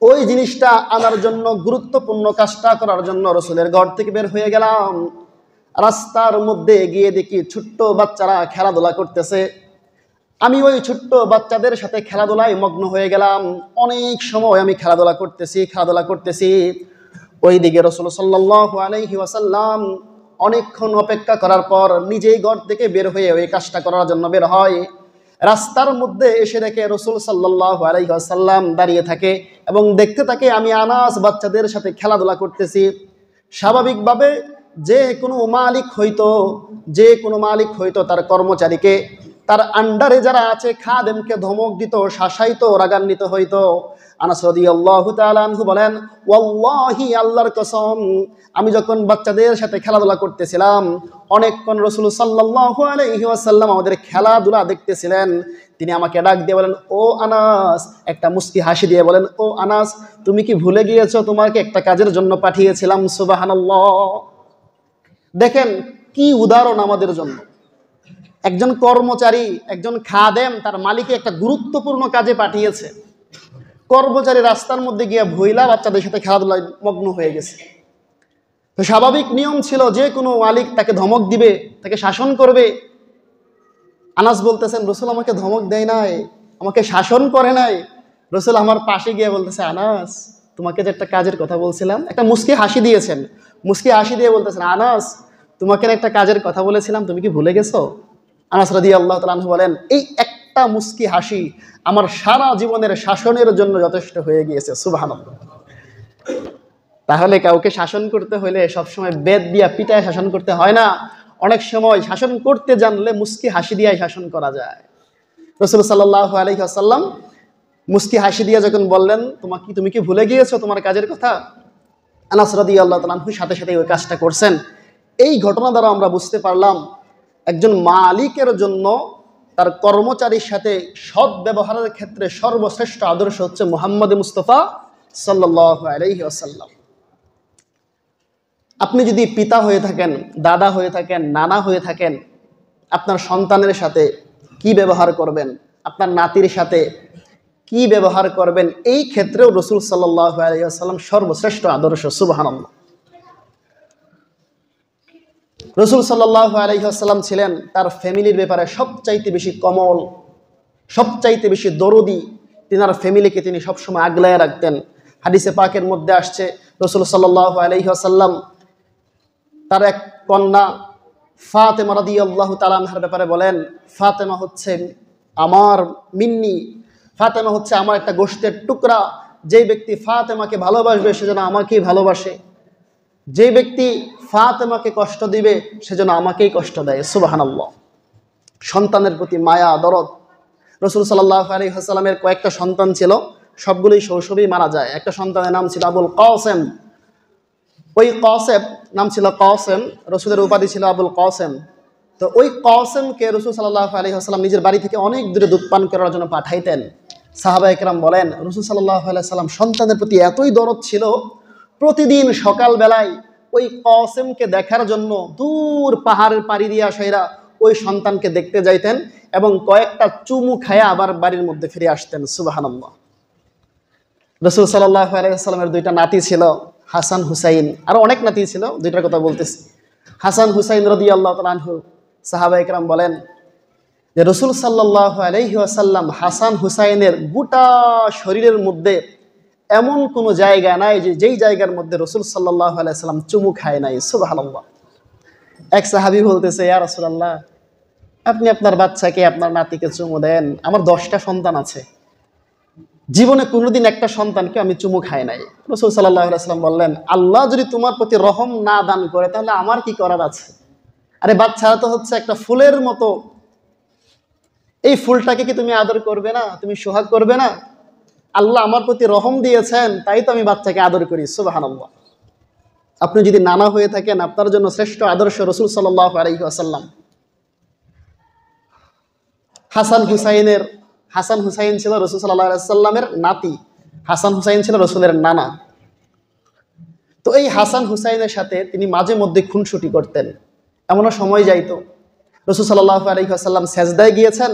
ওই জিনিসটা আনার জন্য, গুরুত্বপূর্ণ কাজটা করার জন্য রাসূলের ঘর থেকে বের হয়ে গেলাম। রাস্তার মধ্যে গিয়ে দেখি ছোট্ট বাচ্চারা খেলাধুলা করতেছে। আমি ওই ছোট্ট বাচ্চাদের সাথে খেলাধুলায় মগ্ন হয়ে গেলাম। অনেক সময় আমি খেলাধুলা করতেছি। ওই দিকে রাসূল সাল্লাল্লাহু আলাইহি ওয়াসাল্লাম অনেকক্ষণ অপেক্ষা করার পর নিজেই ঘর থেকে বের হয়ে ওই কাজটা করার জন্য বের হয়। রাস্তার মধ্যে এসে দেখে রাসূল সাল্লাল্লাহু আলাইহি ওয়াসাল্লাম দাঁড়িয়ে থাকে এবং দেখতে থাকে আমি আনাস বাচ্চাদের সাথে খেলাধুলা করতেছি। স্বাভাবিকভাবে যে কোনো মালিক হইতো তার কর্মচারীকে, তার আন্ডারে যারা আছে খাদেমকে ধমক দিত, শাসাইতো, রাগান্বিত হইতো। আনাস রাদিয়াল্লাহু তাআলা আনহু বলেন, ওয়াল্লাহি, আল্লাহর কসম, আমি যখন বাচ্চাদের সাথে খেলাধুলা করতেছিলাম, অনেকক্ষণ রাসূল সাল্লাল্লাহু আলাইহি ওয়াসাল্লাম আমাদের খেলাধুলা দেখতেছিলেন। তিনি আমাকে ডাক দিয়ে বলেন, ও আনাস, একটা মুস্কি হাসি দিয়ে বলেন, ও আনাস, তুমি কি ভুলে গিয়েছো তোমাকে একটা কাজের জন্য পাঠিয়েছিলাম? সুবহানাল্লাহ। দেখেন কি উদাহরণ আমাদের জন্য। একজন কর্মচারী, একজন খাদেম তার মালিকে একটা গুরুত্বপূর্ণ কাজে পাঠিয়েছে। কর্মচারী রাস্তার মধ্যে গিয়ে ভইলা বাচ্চাদের সাথে খেলাধুলায় মগ্ন হয়ে গেছে। তো স্বাভাবিক নিয়ম ছিল যে কোনো মালিক তাকে ধমক দিবে, তাকে শাসন করবে। আনাস বলতেছেন, রসুল আমাকে ধমক দেয় নাই, আমাকে শাসন করে নাই। রসুল আমার পাশে গিয়ে বলতেছে, আনাস তোমাকে যে একটা কাজের কথা বলছিলাম, একটা মুস্কি হাসি দিয়েছেন, মুস্কি হাসি দিয়ে বলতেছেন, আনাস তোমাকে একটা কাজের কথা বলেছিলাম, তুমি কি ভুলে গেছো? আনাস রাদিয়াল্লাহু তাআলা আনহু বলেন, এই একটা মুস্কি হাসি আমার সারা জীবনের শাসনের জন্য যথেষ্ট হয়ে গিয়েছে। সুবহানাল্লাহ। তাহলে কাউকে শাসন করতে হলে সবসময় বেদ দিয়া পিটায় শাসন করতে হয় না। অনেক সময় শাসন করতে জানলে মুস্কি হাসি দিয়ে শাসন করা যায়। রাসূল সাল্লাল্লাহু আলাইহি ওয়াসাল্লাম মুস্কি হাসি দিয়ে যখন বললেন, তুমি কি ভুলে গিয়েছো তোমার কাজের কথা? আনাস রাদিয়াল্লাহু তাআলা আনহু সাথে সাথে ওই কাজটা করছেন। এই ঘটনা দ্বারা আমরা বুঝতে পারলাম একজন মালিকের জন্য তার কর্মচারীর সাথে সৎ ব্যবহারের ক্ষেত্রে সর্বশ্রেষ্ঠ আদর্শ হচ্ছে মুহাম্মদ মুস্তাফা সাল্লাল্লাহু আলাইহি ওয়াসাল্লাম। আপনি যদি পিতা হয়ে থাকেন, দাদা হয়ে থাকেন, নানা হয়ে থাকেন, আপনার সন্তানের সাথে কি ব্যবহার করবেন, আপনার নাতির সাথে কি ব্যবহার করবেন, এই ক্ষেত্রেও রাসূল সাল্লাল্লাহু আলাইহি ওয়াসাল্লাম সর্বশ্রেষ্ঠ আদর্শ। সুবহানাল্লাহ। রাসূল সাল্লাল্লাহু আলাইহি ওয়াসাল্লাম ছিলেন তার ফ্যামিলির ব্যাপারে সবচাইতে বেশি কমল, সবচাইতে বেশি দরদি। তিনার ফ্যামিলিকে তিনি সবসময় আগলায় রাখতেন। হাদিসে পাকের মধ্যে আসছে, রাসূল সাল্লাল্লাহু আলাইহি ওয়াসাল্লাম তার এক কন্যা ফাতেমা রাদিয়াল্লাহু তাআলা আনহার ব্যাপারে বলেন, ফাতেমা হচ্ছে আমার মিন্নি, ফাতেমা হচ্ছে আমার একটা গোশতের টুকরা। যেই ব্যক্তি ফাতেমাকে ভালোবাসবে সেজন্য আমাকেই ভালোবাসে, যে ব্যক্তি ফাতেমাকে কষ্ট দিবে সেজন্য আমাকেই কষ্ট দেয়। সুবহানাল্লাহ। সন্তানের প্রতি মায়া দরদ। রাসূল সাল্লাল্লাহু আলাইহি ওয়াসাল্লামের কয়েকটা সন্তান ছিল, সবগুলোই শৈশবেই মারা যায়। একটা সন্তানের নাম ছিল আবুল কাসেম। ওই কাসেম নাম ছিল কাসেম, রাসূলের উপাধি ছিল আবুল কাসেম। তো ওই কাসেমকে রাসূল সাল্লাল্লাহু আলাইহি ওয়াসাল্লাম নিজের বাড়ি থেকে অনেক দূরে দুধ পান করার জন্য পাঠাইতেন। সাহাবায়ে কেরাম বলেন, রাসূল সাল্লাল্লাহু আলাইহি ওয়াসাল্লাম সন্তানের প্রতি এতই দরদ ছিল, প্রতিদিন সকালবেলায় ওই কাসেমকে দেখার জন্য দূর পাহাড়ের পাড়ি দিয়া সৈরা ওই সন্তানকে দেখতে যাইতেন এবং কয়েকটা চুমু খায়া আবার বাড়ির মধ্যে ফিরে আসতেন। সুবহানাল্লাহ। রাসূল সাল্লাল্লাহু আলাইহি ওয়াসাল্লামের দুইটা নাতি ছিল, হাসান হুসাইন। আরো অনেক নাতি ছিল, দুইটার কথা বলতেছি। হাসান হুসাইন রাদিয়াল্লাহু তাআলা আনহু, সাহাবায়ে কেরাম বলেন যে রাসূল সাল্লাল্লাহু আলাইহি ওয়াসাল্লাম হাসান হুসাইনের গোটা শরীরের মধ্যে এমন কোনো জায়গা নাই যে যেই জায়গার মধ্যে রাসূল সাল্লাল্লাহু আলাইহি ওয়াসাল্লাম চুমু খায় নাই। সুবহানাল্লাহ। এক সাহাবী বলতেছে, ইয়া রাসূলুল্লাহ, আপনি আপনার বাচ্চাকে, আপনার নাতিকে চুমু দেন, আমার 10টা সন্তান আছে, জীবনে কোনোদিন একটা সন্তানকে আমি চুমু খাই নাই। রাসূল সাল্লাল্লাহু আলাইহি ওয়াসাল্লাম বললেন, আল্লাহ যদি তোমার প্রতি রহম না দান করে তাহলে আমার কি করার আছে? আরে বাচ্চারা তো হচ্ছে একটা ফুলের মতো, এই ফুলটাকে কি তুমি আদর করবে না, তুমি সোহাগ করবে না? আল্লাহ আমার প্রতি রহম দিয়েছেন, তাই তো আমি বাচ্চাকে আদর করি। সুবহানাল্লাহ। আপনি যদি নানা হয়ে থাকেন, আপনার জন্য শ্রেষ্ঠ আদর্শ রাসূল সাল্লাল্লাহু আলাইহি ওয়াসাল্লাম। হাসান হুসাইন ছিল রাসূল সাল্লাল্লাহু আলাইহি ওয়াসাল্লামের নাতি, হাসান হুসাইন ছিল রাসূলের নানা। তো এই হাসান হুসাইনের সাথে তিনি মাঝে মধ্যে খুনসুটি করতেন। এমনও সময় যাইতো রাসূল সাল্লাল্লাহু আলাইহি ওয়াসাল্লাম সেজদায় গিয়েছেন,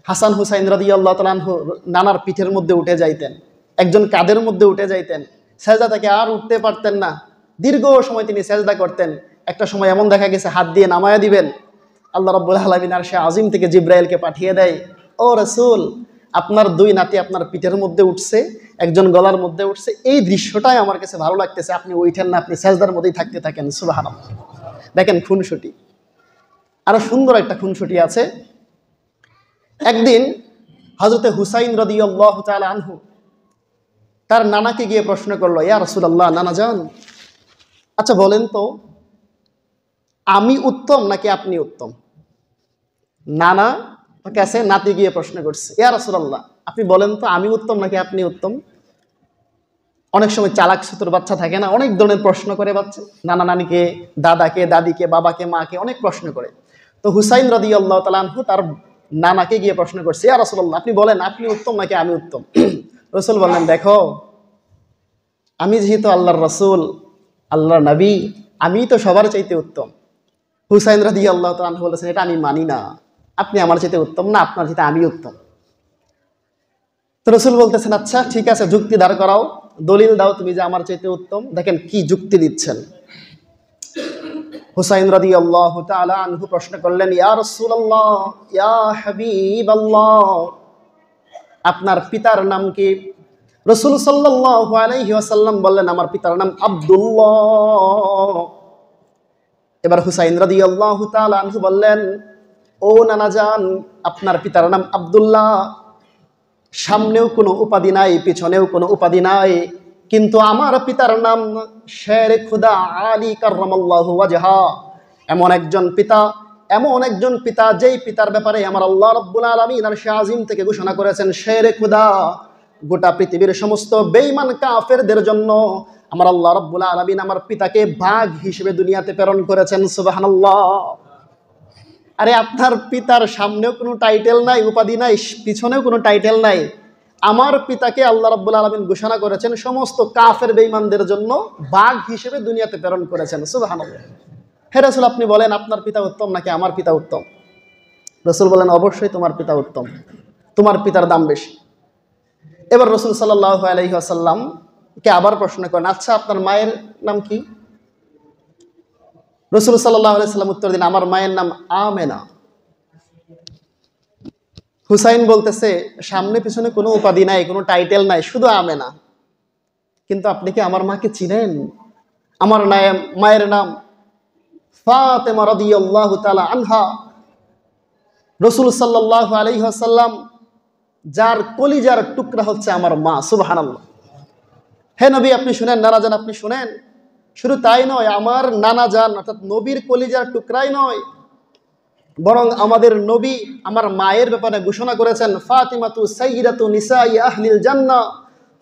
হাসান হুসাইন রাদিয়াল্লাহু তাআলা আনহু নানার পিঠের মধ্যে উঠে যাইতেন, একজন কাঁধের মধ্যে উঠে যাইতেন। সেজদা থেকে আর উঠতে পারতেন না, দীর্ঘ সময় তিনি সেজদা করতেন। একটা সময় এমন দেখা গেছে হাত দিয়ে নামায়া দিবেন, আল্লাহ রাব্বুল আলামিন আরশে আজিম থেকে জিব্রাইলকে পাঠিয়ে দেয়, ও রাসূল, আপনার দুই নাতি আপনার পিঠের মধ্যে উঠছে, একজন গলার মধ্যে উঠছে, এই দৃশ্যটাই আমার কাছে ভালো লাগতেছে, আপনি উঠেন না, আপনি সেজদার মধ্যেই থাকতে থাকেন। সুবহানাল্লাহ। দেখেন খুনসুটি। আরো সুন্দর একটা খুনসুটি আছে। একদিন হযরতে হুসাইন রাদিয়াল্লাহু তাআলা আনহু তার নানাকে গিয়ে প্রশ্ন করলো, ইয়া রাসূলুল্লাহ, নানা জান, আচ্ছা বলেন তো আমি উত্তম নাকি আপনি উত্তম? নানা কাছে নাতি গিয়ে প্রশ্ন করছে, ইয়া রাসূলুল্লাহ, আপনি বলেন তো আমি উত্তম নাকি আপনি উত্তম? অনেক সময় চালাক চতুর বাচ্চা থাকে না, অনেক ধরনের প্রশ্ন করে বাচ্চা, নানা নানিকে, দাদাকে, দাদিকে, বাবাকে, মাকে অনেক প্রশ্ন করে। তো হুসাইন রাদিয়াল্লাহু তাআলা আনহু তার নানাকে গিয়ে প্রশ্ন করছে, ইয়া রাসূলুল্লাহ, আপনি বলেন আপনি উত্তম নাকি আমি উত্তম? রাসূল বললেন, দেখো, আমি যেহেতু আল্লাহর রাসূল, আল্লাহর নবী, আমি তো সবার চাইতে উত্তম। হুসাইন রাদিয়াল্লাহু তাআলা আনহু বলেছেন, এটা আমি মানি না, আপনি আমার চাইতে উত্তম না, আপনার চাইতে আমি উত্তম। তো রাসূল বলতেছেন, আচ্ছা ঠিক আছে, যুক্তি দাঁড় করাও, দলিল দাও তুমি যে আমার চাইতে উত্তম। দেখেন কি যুক্তি দিচ্ছেন। হুসাইন রাদিয়াল্লাহু তাআলা আনহু প্রশ্ন করলেন, ইয়া রাসূলুল্লাহ, ইয়া হাবিবাল্লাহ, আপনার পিতার নাম কি? রাসূল সাল্লাল্লাহু আলাইহি ওয়াসাল্লাম বললেন, আমার পিতার নাম আব্দুল্লাহ। এবার হুসাইন রাদিয়াল্লাহু তাআলা আনহু বললেন, ও নানা জান, আপনার পিতার নাম আব্দুল্লাহ, সামনেও কোনো উপাধি নাই, পিছনেও কোনো উপাধি নাই, কিন্তু আমার পিতার নাম শেরে খুদা আলী কাররামাল্লাহু ওয়াজহা। এমন একজন পিতা, এমন একজন পিতা, যেই পিতার ব্যাপারে আমার আল্লাহ রাব্বুল আলামিন আরশে আজিম থেকে ঘোষণা করেছেন শেরে খুদা। গোটা পৃথিবীর সমস্ত বেঈমান কাফেরদের জন্য আমার আল্লাহ রাব্বুল আলামিন আমার পিতাকে বাঘ হিসেবে দুনিয়াতে প্রেরণ করেছেন। সুবহানাল্লাহ। আরে আপনার পিতার সামনেও কোনো টাইটেল নাই, উপাধি নাই, পিছনেও কোনো টাইটেল নাই, আমার পিতাকে আল্লাহ রাব্বুল আলামিন ঘোষণা করেছেন সমস্ত কাফের বেঈমানদের জন্য বাঘ হিসেবে দুনিয়াতে প্রেরণ করেছেন। সুবহানাল্লাহ। হে রাসূল, আপনি বলেন আপনার পিতা উত্তম নাকি আমার পিতা উত্তম? রাসূল বলেন, অবশ্যই তোমার পিতা উত্তম, তোমার পিতার দাম বেশি। এবার রাসূল সাল্লাল্লাহু আলাইহি ওয়াসাল্লাম কে আবার প্রশ্ন করেন, আচ্ছা আপনার মায়ের নাম কি? রাসূল সাল্লাল্লাহু আলাইহি ওয়াসাল্লাম উত্তর দিন, আমার মায়ের নাম আমেনা। হুসাইন বলতেছে, সামনে পিছনে কোনো উপাধি নাই, কোনো টাইটেল নাই, শুধু আমেনা। কিন্তু আপনি কি আমার মাকে চিনেন? আমার মায়ের নাম ফাতেমা রাদিয়াল্লাহু তাআলা আনহা। রাসূল সাল্লাল্লাহু আলাইহি ওয়াসাল্লাম যার কলিজার টুকরা হচ্ছে আমার মা। সুবহানাল্লাহ। হে নবী, আপনি শুনেন, নানা জান আপনি শুনেন। শুধু তাই নয়, আমার নানা জান অর্থাৎ নবীর কলিজার টুকরাই নয়, বরং আমাদের নবী আমার মায়ের ব্যাপারে ঘোষণা করেছেন, ফাতিমাতু সাইয়্যিদাতু নিসাই আহলিল জান্নাহ,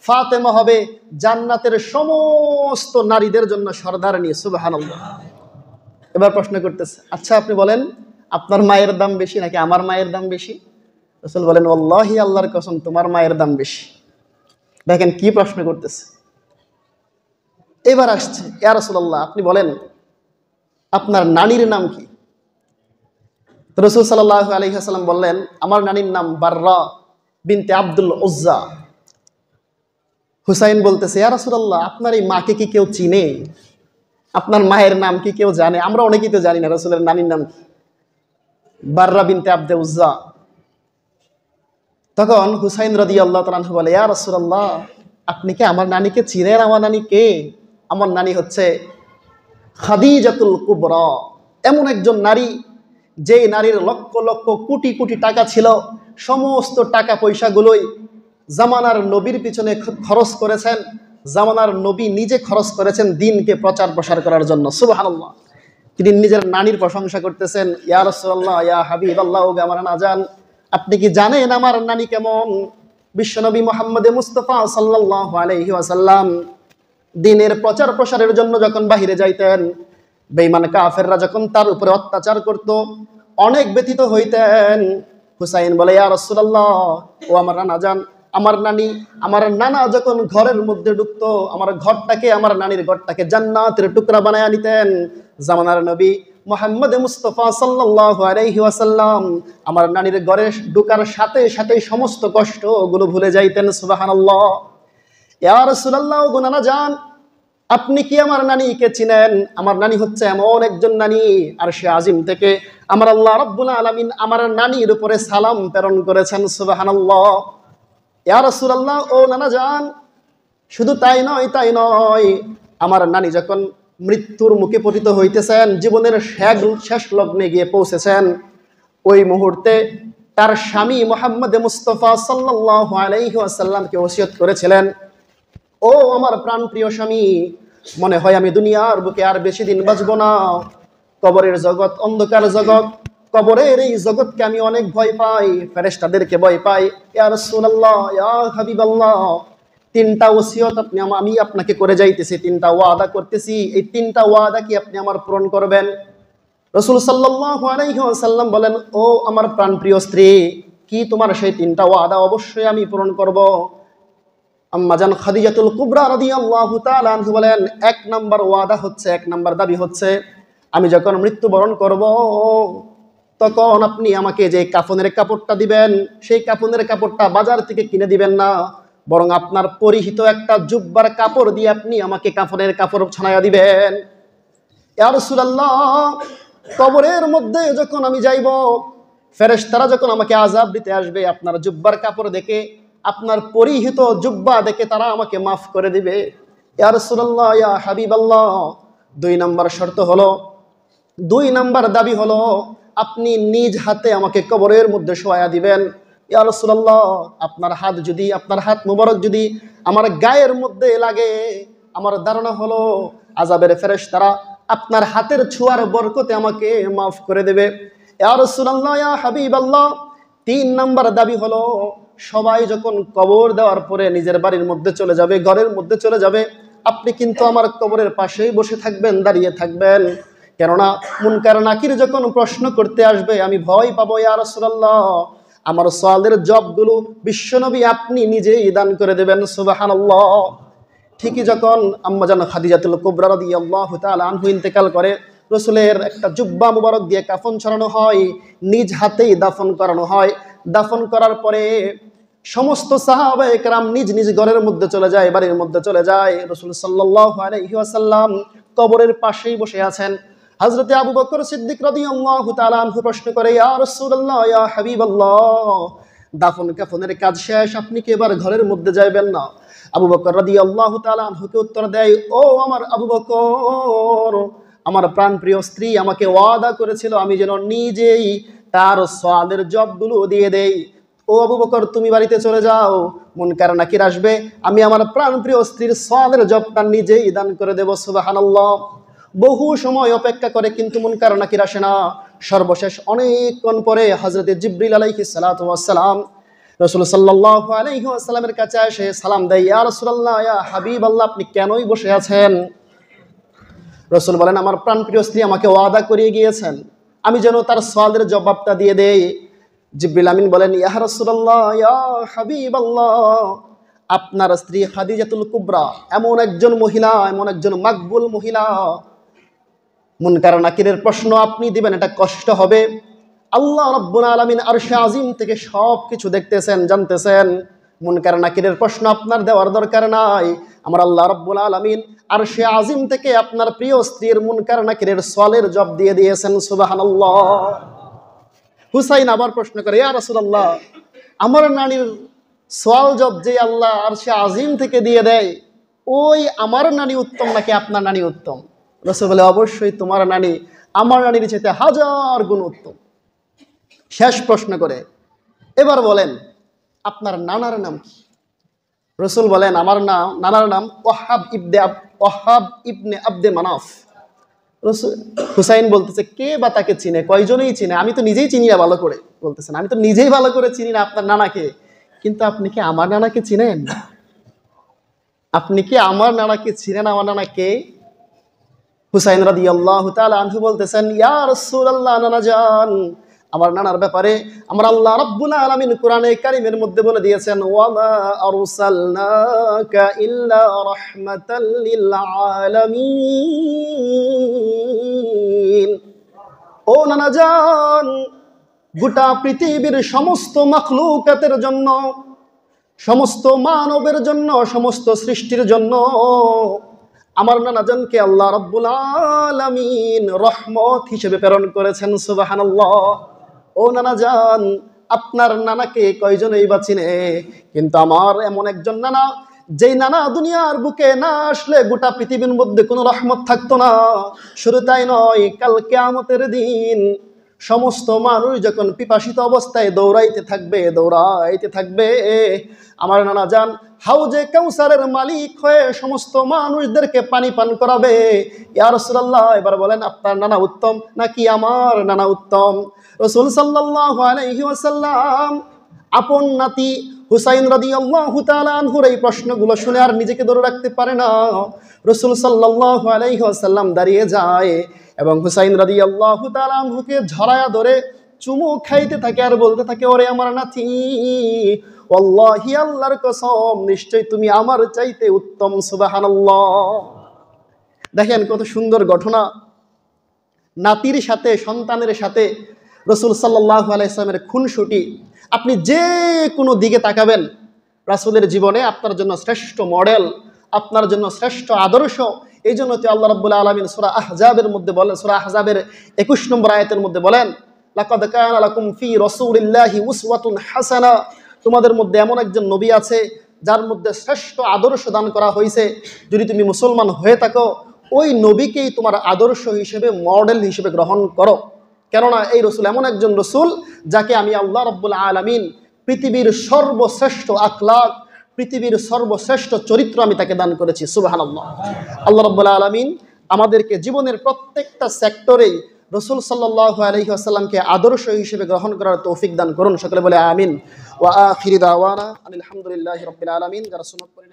ফাতেমা হবে জান্নাতের সমস্ত নারীদের জন্য সর্দারিনী। সুবহানাল্লাহ। এবার প্রশ্ন করতেছে, আচ্ছা আপনি বলেন আপনার মায়ের দাম বেশি নাকি আমার মায়ের দাম বেশি? রাসূল বলেন, ওয়াল্লাহি আল্লাহর কসম, তোমার মায়ের দাম বেশি। দেখেন কি প্রশ্ন করতেছে। এবার আসছে, ইয়া রাসূলুল্লাহ, আপনি বলেন আপনার নানির নাম কি? রাসূল সাল্লাল্লাহু আলাইহি ওয়াসাল্লাম বললেন, আমার নানির নাম বাররা বিনতে আব্দুল উজ্জা। হুসাইন বলতেছে, ইয়া রাসূলুল্লাহ, আপনার এই মাকে কি কেউ চিনে? আপনার মায়ের নাম কি কেউ জানে? আমরা অনেকেই তো জানি না রাসূলের নানির নাম কি, বাররা বিনতে আব্দে উজ্জা। তখন হুসাইন রাদিয়াল্লাহু তাআলা আনহু বলে, ইয়া রাসূলুল্লাহ, আপনি কি আমার নানিকে চিনেন? আমার নানি কে? আমার নানি হচ্ছে খাদিজাতুল কুবরা, এমন একজন নারী, যে নারীর লক্ষ লক্ষ কোটি কোটি টাকা ছিল, সমস্ত টাকা পয়সাগুলোই জামানার নবীর পিছনে খরচ করেছেন। জামানার নবী নিজে খরচ করেছেন দ্বীনকে প্রচার প্রসার করার জন্য। সুবহানাল্লাহ। তিনি নিজের নানির প্রশংসা করতেছেন, ইয়া রাসূলুল্লাহ, ইয়া হাবিবাল্লাহ, আমার না জান, আপনি কি জানেন আমার নানি কেমন? বিশ্বনবী মুহাম্মদ মুস্তাফা সাল্লাল্লাহু আলাইহি ওয়াসাল্লাম দ্বীনের প্রচার প্রসারের জন্য যখন বাহিরে যাইতেন, বেঈমান কাফেররা যখন তার উপরে অত্যাচার করত, অনেক ব্যথিত হইতেন। হুসাইন বলে, ইয়া রাসূলুল্লাহ, ও আমার নানা জান, আমার নানি, আমার নানা যখন ঘরের মধ্যে ঢুকতো, আমার ঘরটাকে, আমার নানির ঘরটাকে জান্নাতের টুকরা বানায় নিতেন। জামানার নবী মুহাম্মদ মুস্তাফা সাল্লাল্লাহু আলাইহি ওয়াসাল্লাম আমার নানির ঘরে ঢোকার সাথে সাথে সমস্ত কষ্টগুলো ভুলে যাইতেন। সুবহানাল্লাহ। ইয়া রাসূলুল্লাহ, গো নানা জান, আপনি কি আমার নানিকে চিনেন? আমার নানি হচ্ছে এমন একজন নানি, আরশে আজিম থেকে আমার আল্লাহ রাব্বুল আলামিন আমার নানির উপরে সালাম প্রেরণ করেছেন। সুবহানাল্লাহ। ইয়া রাসূলুল্লাহ, ও নানা জান, শুধু তাই নয়, আমার নানি যখন মৃত্যুর মুখে পতিত হইতেছেন, জীবনের শেষ লগ্নে গিয়ে পৌঁছেছেন, ওই মুহূর্তে তার স্বামী মুহাম্মদ মুস্তাফা সাল্লাল্লাহু আলাইহি ওয়াসাল্লামকে ওসিয়ত করেছিলেন, ও আমার প্রাণপ্রিয় স্বামী, মনে হয় আমি দুনিয়ার বুকে আর বেশি দিন বাঁচব না। কবরের জগৎ অন্ধকার জগৎ, কবরের এই জগৎকে আমি অনেক ভয় পাই, ফেরেশতাদেরকে ভয় পাই। ইয়া রাসূলুল্লাহ, ইয়া হাবিবাল্লাহ, তিনটা ওসিয়ত আমি আপনাকে করে যাইতেছি, তিনটা ওয়াদা করতেছি, এই তিনটা ওয়াদা কি আপনি আমার পূরণ করবেন? রাসূল সাল্লাল্লাহু আলাইহি ওয়াসাল্লাম বলেন, ও আমার প্রাণপ্রিয় স্ত্রী, কি তোমার সেই তিনটা ওয়াদা? অবশ্যই আমি পূরণ করব। আম্মা জান খাদিজাতুল কুবরা রাদিয়াল্লাহু তাআলা আনহা বলেন, এক নাম্বার ওয়াদা হচ্ছে, এক নাম্বার দাবি হচ্ছে, আমি যখন মৃত্যুবরণ করব তখন আপনি আমাকে যে কাফনের কাপড়টা দিবেন সেই কাফনের কাপড়টা বাজার থেকে কিনে দিবেন না, বরং আপনার পরিহিত একটা জুব্বার কাপড় দিয়ে আপনি আমাকে কাফনের কাপড় ছানাইয়া দিবেন। ইয়া রাসূলুল্লাহ, কবরের মধ্যে যখন আমি যাইব, ফেরেশতারা যখন আমাকে আযাব দিতে আসবে, আপনার জুব্বার কাপড় দেখে, আপনার পরিহিত জুব্বা দেখে তারা আমাকে মাফ করে দিবে। ইয়া রাসূলুল্লাহ, ইয়া হাবিবাল্লাহ, 2 নম্বর শর্ত হলো, 2 নম্বর দাবি হলো আপনি নিজ হাতে আমাকে কবরের মধ্যে শোয়া দিবেন। ইয়া রাসূলুল্লাহ, আপনার হাত মুবারক যদি আমার গায়ের মধ্যে লাগে, আমার ধারণা হলো আযাবের ফেরেশতারা আপনার হাতের ছোঁয়ার বরকতে আমাকে মাফ করে দেবে। ইয়া রাসূলুল্লাহ, ইয়া হাবিবাল্লাহ, 3 নম্বর দাবি হলো সবাই যখন কবর দেওয়ার পরে নিজের বাড়ির মধ্যে চলে যাবে, ঘরের মধ্যে চলে যাবে, আপনি কিন্তু আমার কবরের পাশেই বসে থাকবেন, দাঁড়িয়ে থাকবেন। কেননা মুনকার নাকির যখন প্রশ্ন করতে আসবে আমি ভয় পাবো। ইয়া রাসূলুল্লাহ, আমার সওয়ালের জবাবগুলো বিশ্বনবী আপনি নিজেই দান করে দেবেন। সুবহানাল্লাহ। ঠিকই যখন আম্মাজান খাদিজাতুল কুবরা রাদিয়াল্লাহু তাআলা আনহু ইন্তেকাল করে, রাসূলের একটা জুব্বা মুবারক দিয়ে কাফন ছড়ানো হয়, নিজ হাতেই দাফন করানো হয়। দাফন করার পরে সমস্ত সাহাবায়ে কেরাম নিজ নিজ ঘরের মধ্যে চলে যায়, বাড়ির মধ্যে চলে যায়। রাসূল সাল্লাল্লাহু আলাইহি ওয়াসাল্লাম কবরের পাশেই বসে আছেন। হযরতে আবু বকর সিদ্দিক রাদিয়াল্লাহু তাআলা আনহু প্রশ্ন করে, ইয়া রাসূলুল্লাহ, ইয়া হাবিবাল্লাহ, দাফন কাফনের কাজ শেষ, আপনি কি এবার ঘরের মধ্যে যাইবেন না? আবু বকর রাদিয়াল্লাহু তাআলা আনহুকে উত্তর দেয়, ও আমার আবু বকর, আমার প্রাণপ্রিয় স্ত্রী আমাকে ওয়াদা করেছিল আমি যেন নিজেই তার সওয়ালের জবগুলো দিয়ে দেই। ও আবু বকর, তুমি বাড়িতে চলে যাও, মুনকার নাকির আসবে, আমি আমার প্রাণপ্রিয় স্ত্রীর সওয়ালের জবটা নিজেই দান করে দেব। সুবহানাল্লাহ। বহু সময় অপেক্ষা করে কিন্তু মুনকার নাকির আসে না। সর্বশেষ অনেকক্ষণ পরে হযরতে জিবরিল আলাইহিস সালাতু ওয়াস সালাম রাসূল সাল্লাল্লাহু আলাইহি ওয়াসাল্লামের কাছে এসে সালাম দেয়, ইয়া রাসূলুল্লাহ, ইয়া হাবিবাল্লাহ, আপনি কেনই বসে আছেন? রাসূল বলেন, আমার প্রাণপ্রিয় স্ত্রী আমাকে ওয়াদা করিয়ে গিয়েছেন আমি যেন তার সওয়ালের জবাবটা দিয়ে দেই। জিবরিল আমিন বলেন, ইয়া রাসূলুল্লাহ, ইয়া হাবিবাল্লাহ, আপনার স্ত্রী খাদিজাতুল কুবরা এমন একজন মহিলা, এমন একজন মাকবুল মহিলা, মুনকার নাকিরের প্রশ্ন আপনি দিবেন এটা কষ্ট হবে। আল্লাহ রাব্বুল আলামিন আরশে আজিম থেকে সব কিছু দেখতেছেন, জানতেছেন। মুনকার নাকিরের প্রশ্ন আপনার দেওয়ার দরকার নাই। আমার আল্লাহ রাব্বুল আলামিন আরশে আজিম থেকে আপনার প্রিয় স্ত্রীর মুনকার নাকিরের সওয়ালের জবাব দিয়ে দিয়েছেন। সুবহানাল্লাহ। হুসাইন আবার প্রশ্ন করে, ইয়া রাসূলুল্লাহ, আমার নানির সওয়াল জবাব যে আল্লাহ আরশে আজিম থেকে দিয়ে দেয়, ওই আমার নানি উত্তম নাকি আপনার নানি উত্তম? রাসূল বলে, অবশ্যই তোমার নানি আমার নানির চাইতে 1000 গুণ উত্তম। শেষ প্রশ্ন করে, এবার বলেন আপনার নানার নাম কি? রাসূল বলেন, আমার নানার নাম ওয়াহাব ইবনে আব্দে মানাফ। হুসাইন বলতেছে, কে বা তাকে চিনে, কয়জনেই চিনে, আমি তো নিজেই চিনি না ভালো করে। বলতেছেন, আমি তো নিজেই ভালো করে চিনি না আপনার নানাকে, কিন্তু আপনি কি আমার নানাকে চিনেন? আপনি কি আমার নানাকে চিনেন? আমার নানাকে? হুসাইন রাদিয়াল্লাহু তাআলা আনহু বলতেছেন, ইয়া রাসূলুল্লাহ, নানা জান, আমার নানার ব্যাপারে আমার আল্লাহ রাব্বুল আলামিন কোরআনে কারীমের মধ্যে বলে দিয়েছেন, ওয়া মা আরসালনাকা ইল্লা রাহমাতাল লিল আলামিন। ও নানা জান, গোটা পৃথিবীর সমস্ত মাখলুকাতের জন্য, সমস্ত মানবের জন্য, সমস্ত সৃষ্টির জন্য আমার নানাজানকে আল্লাহ রাব্বুল আলামিন রহমত হিসেবে প্রেরণ করেছেন। সুবহানাল্লাহ। ও নানাজান, আপনার নানাকে কয়জনই বা চিনে? কিন্তু আমার এমন একজন নানা, যেই নানা দুনিয়ার বুকে না আসলে গোটা পৃথিবীর মধ্যে কোনো রহমত থাকতো না। শুধু তাই নয়, কাল কিয়ামতের দিন সমস্ত মানুষ যখন পিপাসিত অবস্থায় দৌড়াইতে থাকবে, আমার নানা জান হাউজে কাউসারের মালিক হয়ে সমস্ত মানুষদেরকে পানি পান করাবে। ইয়া রাসূলুল্লাহ, এবার বলেন আপনার নানা উত্তম নাকি আমার নানা উত্তম? রাসূল সাল্লাল্লাহু আলাইহি ওয়াসাল্লাম আপন নাতি হুসাইন রাদিয়াল্লাহু তাআলা আনহুর এই প্রশ্নগুলো শুনে আর নিজেকে ধরে রাখতে পারে না। রাসূল সাল্লাল্লাহু আলাইহি ওয়াসাল্লাম দাঁড়িয়ে যায় এবং হুসাইন রাদিয়াল্লাহু তাআলা আনহুকে ঝরায়া ধরে চুমু খাইতে থাকে আর বলতে থাকে, ওরে আমার নাতি, ওয়াল্লাহি আল্লাহর কসম, নিশ্চয় তুমি আমার চাইতে উত্তম। সুবহানাল্লাহ। দেখেন কত সুন্দর ঘটনা। নাতির সাথে, সন্তানের সাথে রসুল সাল্লাল্লাহু আলাইহি ওয়াসাল্লামের খুনসুটি। আপনি যে কোনো দিকে তাকাবেন, রাসূলের জীবনে আপনার জন্য শ্রেষ্ঠ মডেল, আপনার জন্য শ্রেষ্ঠ আদর্শ। এই জন্য তো আল্লাহ রাব্বুল আলামিন সূরা আহজাবের মধ্যে বলেন, সূরা আহজাবের 21 নম্বর আয়াতের মধ্যে বলেন, লাকাদ কানা লাকুম ফি রাসূলিল্লাহি উসওয়াতুন হাসানা, তোমাদের মধ্যে এমন একজন নবী আছে যার মধ্যে শ্রেষ্ঠ আদর্শ দান করা হয়েছে। যদি তুমি মুসলমান হয়ে থাকো, ওই নবীকেই তোমার আদর্শ হিসেবে, মডেল হিসেবে গ্রহণ করো। কেননা এই রসুল এমন একজন রসুল যাকে আমি আল্লাহ রাব্বুল আলামিন পৃথিবীর সর্বশ্রেষ্ঠ আখলাক, পৃথিবীর সর্বশ্রেষ্ঠ চরিত্র আমি তাকে দান করেছি। সুবহানাল্লাহ। আল্লাহ রাব্বুল আলামিন আমাদেরকে জীবনের প্রত্যেকটা সেক্টরেই রসুল সাল্লাল্লাহু আলাইহি ওয়াসাল্লামকে আদর্শ হিসেবে গ্রহণ করার তৌফিক দান করুন। সকলে বলে আমিন। ওয়া আখিরি দাওয়ানা আলহামদুলিল্লাহি রাব্বিল আলামিন। যারা সুন্নাত পড়েন